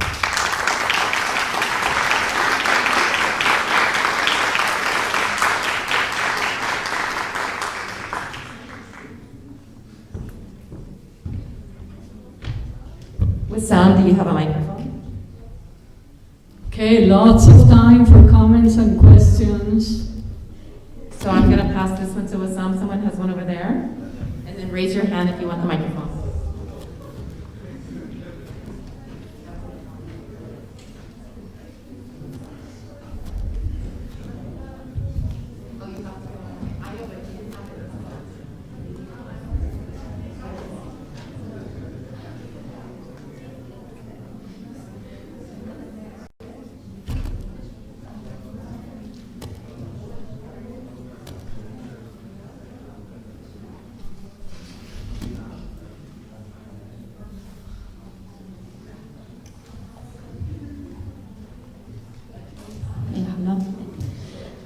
With sound, do you have a microphone? Okay, lots of time for comments and questions. So I'm going to pass this one to Wissam. Someone has one over there. And then raise your hand if you want the microphone.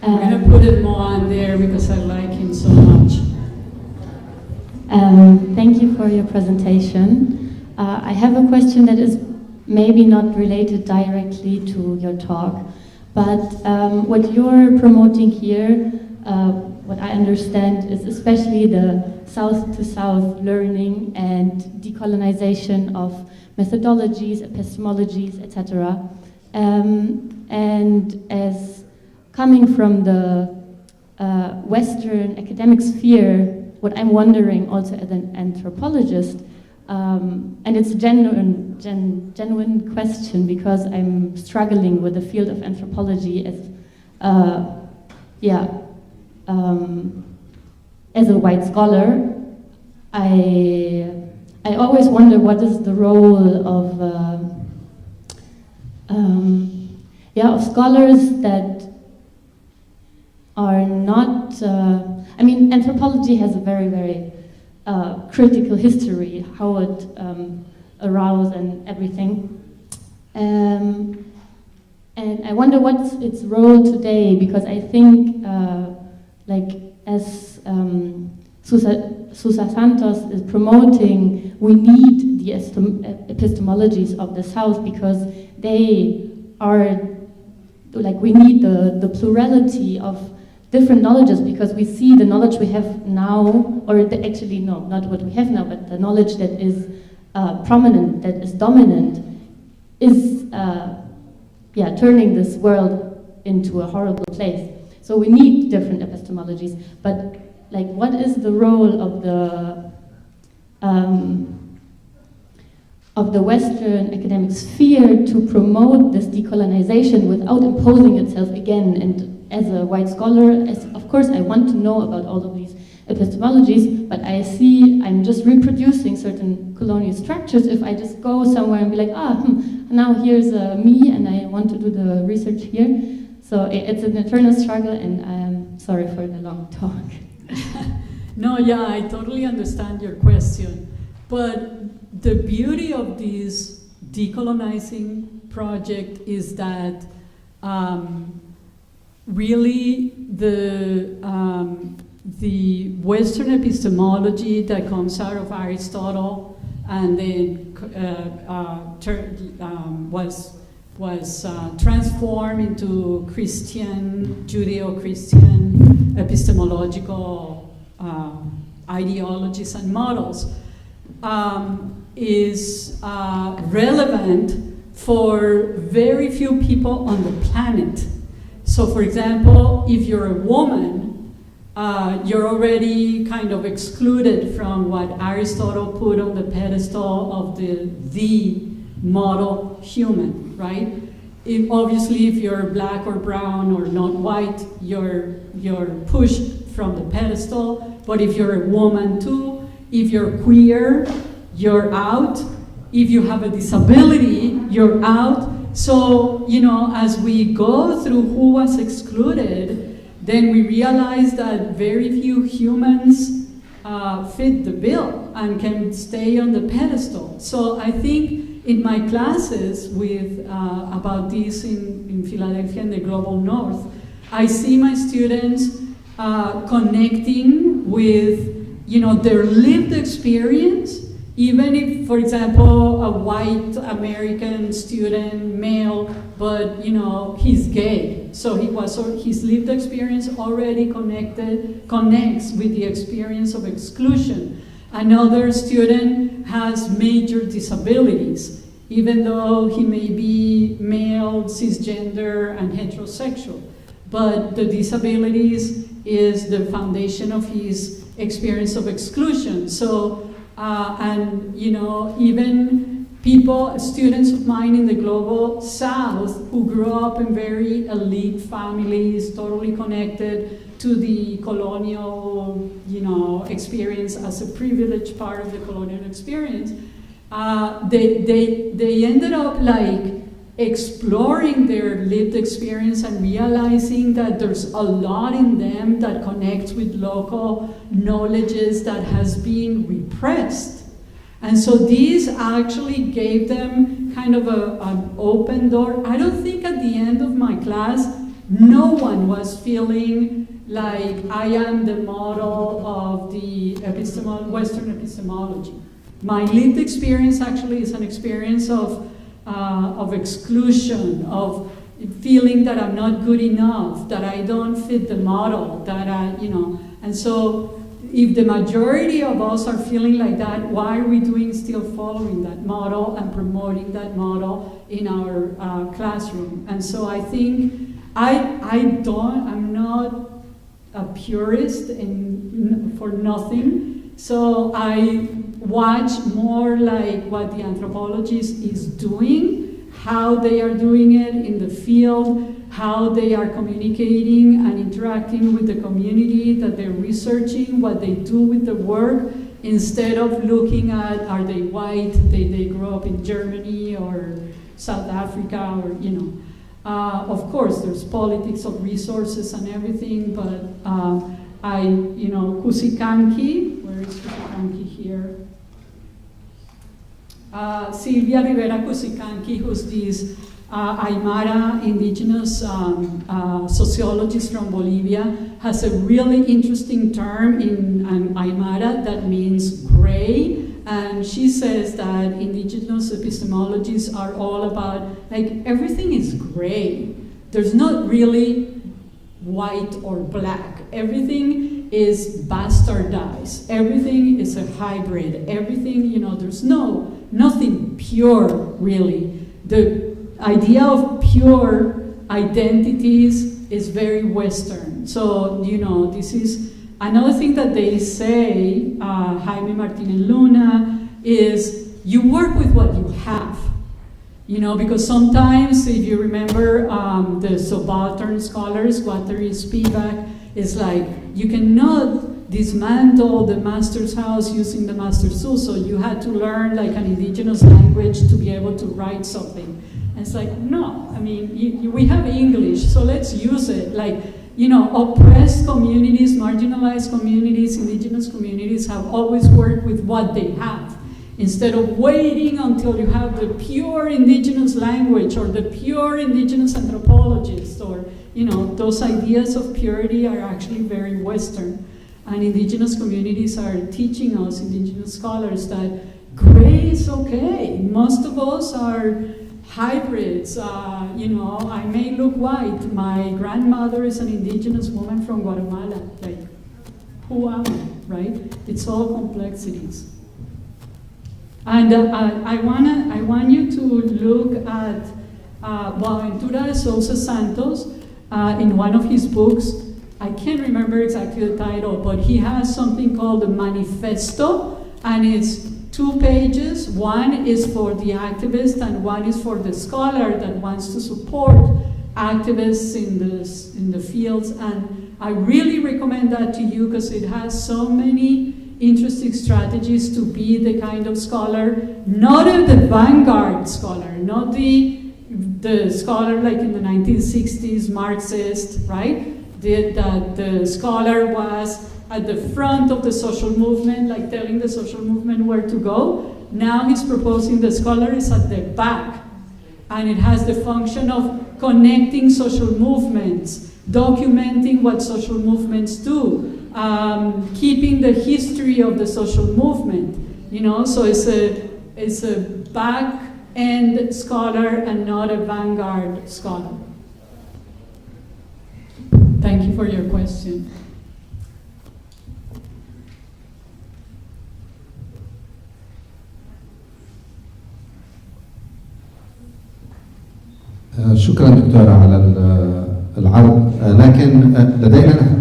I'm going to put it more on there because I like him so much. Thank you for your presentation. I have a question that is maybe not related directly to your talk, but what you're promoting here, what I understand is especially the South-to-South learning and decolonization of methodologies, epistemologies, etc. And as coming from the Western academic sphere, what I'm wondering also as an anthropologist, and it's a genuine question because I'm struggling with the field of anthropology as, as a white scholar. I always wonder what is the role of scholars that are not, I mean, anthropology has a very, very critical history, how it arose and everything. And I wonder what's its role today, because I think, like, as Susa Santos is promoting, we need the epistemologies of the South because they are, like, we need the plurality of different knowledges, because we see the knowledge we have now, or actually no, not what we have now, but the knowledge that is prominent, that is dominant, is turning this world into a horrible place. So we need different epistemologies, but like, what is the role of the Western academic sphere to promote this decolonization without imposing itself again? And as a white scholar, of course, I want to know about all of these epistemologies, but I see I'm just reproducing certain colonial structures if I just go somewhere and be like, now here's me and I want to do the research here. So it's an eternal struggle, and I'm sorry for the long talk. No, yeah, I totally understand your question. But the beauty of this decolonizing project is that really the Western epistemology that comes out of Aristotle and then was transformed into Christian, Judeo-Christian epistemological ideologies and models is relevant for very few people on the planet. So, for example, if you're a woman, you're already kind of excluded from what Aristotle put on the pedestal of the model human, right? Obviously, if you're black or brown or not white, you're pushed from the pedestal. But if you're a woman too, if you're queer, you're out. If you have a disability, you're out. So, as we go through who was excluded, then we realize that very few humans fit the bill and can stay on the pedestal. So I think in my classes with about this in Philadelphia and the Global North, I see my students connecting with their lived experience. Even if, for example, a white American student, male, but he's gay, so his lived experience already connects with the experience of exclusion. Another student has major disabilities. even though he may be male, cisgender, and heterosexual. But the disabilities is the foundation of his experience of exclusion. So, and you know, even people, students of mine in the global south who grew up in very elite families, totally connected to the colonial, you know, experience as a privileged part of the colonial experience, they ended up like exploring their lived experience and realizing that there's a lot in them that connects with local knowledges that has been repressed. And so these actually gave them kind of an open door. I don't think at the end of my class, no one was feeling like I am the model of the Western epistemology. My lived experience actually is an experience of exclusion, of feeling that I'm not good enough, that I don't fit the model, that I, you know, and so if the majority of us are feeling like that, why are we still following that model and promoting that model in our classroom? And so I think I'm not a purist for nothing, so I watch more like what the anthropologist is doing, how they are doing it in the field, how they are communicating and interacting with the community that they're researching, what they do with the work, instead of looking at, are they white, they grew up in Germany or South Africa, or, you know. Of course, there's politics of resources and everything, but you know, Kusikanki, where is Kusikanki here? Sylvia Kusikanki, who's this Aymara indigenous sociologist from Bolivia, has a really interesting term in Aymara that means gray, and she says that indigenous epistemologies are all about, like, everything is gray. There's not really white or black. Everything is bastardized. Everything is a hybrid. Everything, you know, there's nothing pure, really. The idea of pure identities is very Western. So, you know, this is another thing that they say, Jaime Martinez Luna, is you work with what you have. You know, because sometimes, if you remember the subaltern scholars, Guattari Spivak, is like, you cannot dismantle the master's house using the master's tool, so you had to learn like an indigenous language to be able to write something. And it's like, no, I mean, we have English, so let's use it. Like, you know, oppressed communities, marginalized communities, indigenous communities have always worked with what they have, instead of waiting until you have the pure indigenous language or the pure indigenous anthropologist, or, you know, those ideas of purity are actually very Western. And indigenous communities are teaching us, indigenous scholars, that gray is okay. Most of us are hybrids. You know, I may look white. My grandmother is an indigenous woman from Guatemala. Like, who am I, right? It's all complexities. And I want you to look at Boaventura de Sousa Santos in one of his books. I can't remember exactly the title, but he has something called the Manifesto, and it's 2 pages. One is for the activist, and one is for the scholar that wants to support activists in the fields. And I really recommend that to you because it has so many interesting strategies to be the kind of scholar, not the vanguard scholar, not the scholar like in the 1960s, Marxist, right? That the scholar was at the front of the social movement, like telling the social movement where to go. Now he's proposing the scholar is at the back, and it has the function of connecting social movements, documenting what social movements do, keeping the history of the social movement, you know, so it's a back-end scholar and not a vanguard scholar. Thank you for your question. شكرا دكتورة على العرض، لكن لدينا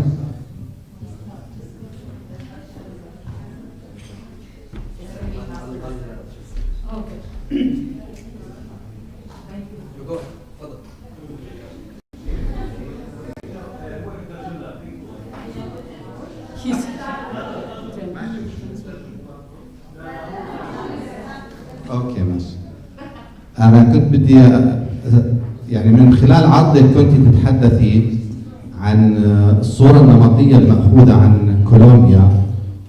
اوكي ماشي. انا كنت بدي يعني من خلال عرضك كنت تتحدثي عن الصورة النمطية المأخوذة عن كولومبيا،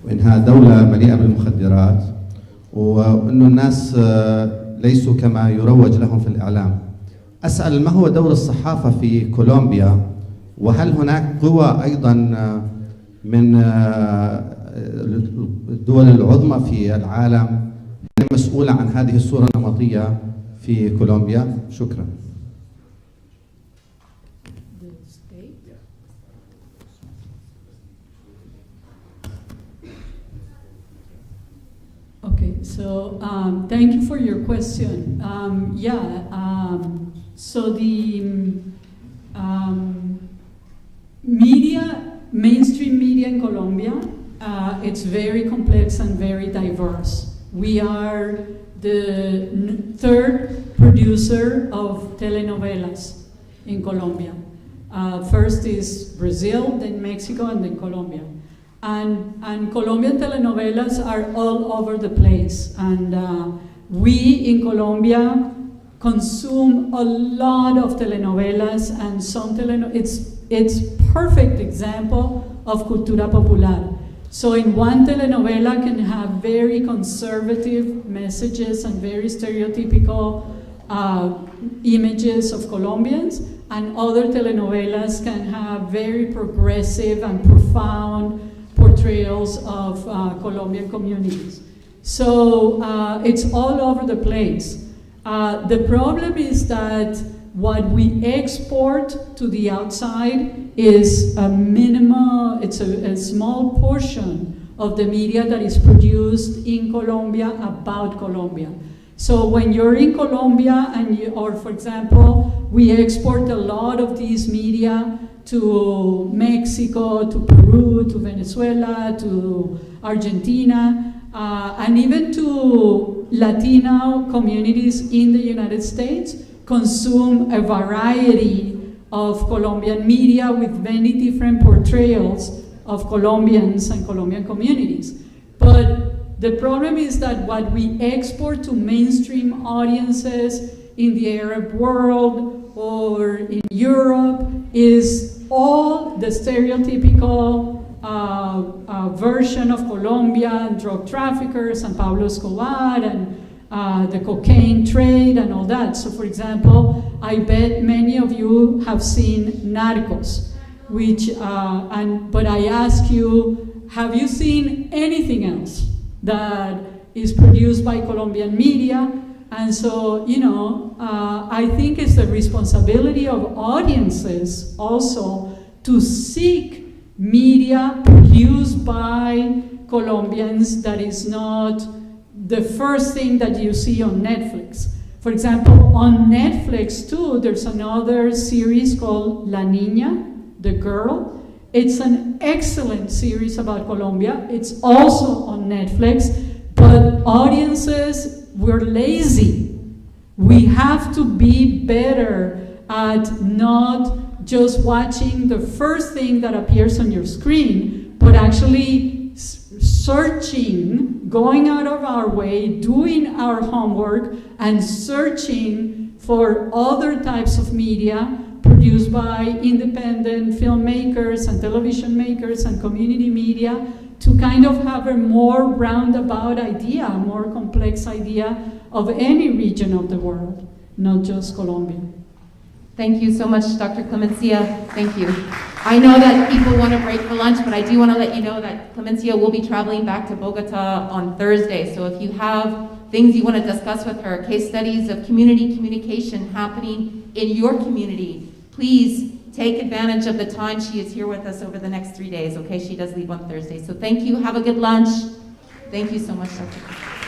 وإنها دولة مليئة بالمخدرات، وإنه الناس ليسوا كما يروج لهم في الإعلام. أسأل ما هو دور الصحافة في كولومبيا، وهل هناك قوى أيضا من الدول العظمى في العالم مسؤولة عن هذه الصورة النمطية في كولومبيا؟ شكرا. Okay, so thank you for your question. So the media, mainstream media in Colombia, it's very complex and very diverse. We are the third producer of telenovelas in Colombia. First is Brazil, then Mexico, and then Colombia. And Colombian telenovelas are all over the place. And we in Colombia consume a lot of telenovelas, and some it's perfect example of cultura popular. So in one telenovela can have very conservative messages and very stereotypical images of Colombians, and other telenovelas can have very progressive and profound portrayals of Colombian communities. So it's all over the place. The problem is that what we export to the outside is a minimal, it's a small portion of the media that is produced in Colombia about Colombia. So when you're in Colombia or for example, we export a lot of these media to Mexico, to Peru, to Venezuela, to Argentina, and even to Latino communities in the United States consume a variety of Colombian media with many different portrayals of Colombians and Colombian communities. But the problem is that what we export to mainstream audiences in the Arab world or in Europe is all the stereotypical version of Colombia and drug traffickers and Pablo Escobar and the cocaine trade and all that. So for example, I bet many of you have seen Narcos, but I ask you, have you seen anything else that is produced by Colombian media? And so, I think it's the responsibility of audiences also to seek media produced by Colombians that is not the first thing that you see on Netflix. For example, on Netflix too, there's another series called La Niña, the girl. It's an excellent series about Colombia. It's also on Netflix, but audiences, we're lazy. We have to be better at not just watching the first thing that appears on your screen, but actually searching, going out of our way, doing our homework, and searching for other types of media produced by independent filmmakers and television makers and community media to kind of have a more roundabout idea, a more complex idea of any region of the world, not just Colombia. Thank you so much, Dr. Clemencia. Thank you. I know that people want to break for lunch, but I do want to let you know that Clemencia will be traveling back to Bogota on Thursday. So if you have things you want to discuss with her, case studies of community communication happening in your community, please take advantage of the time she is here with us over the next 3 days, okay? She does leave on Thursday. So thank you. Have a good lunch. Thank you so much, Dr.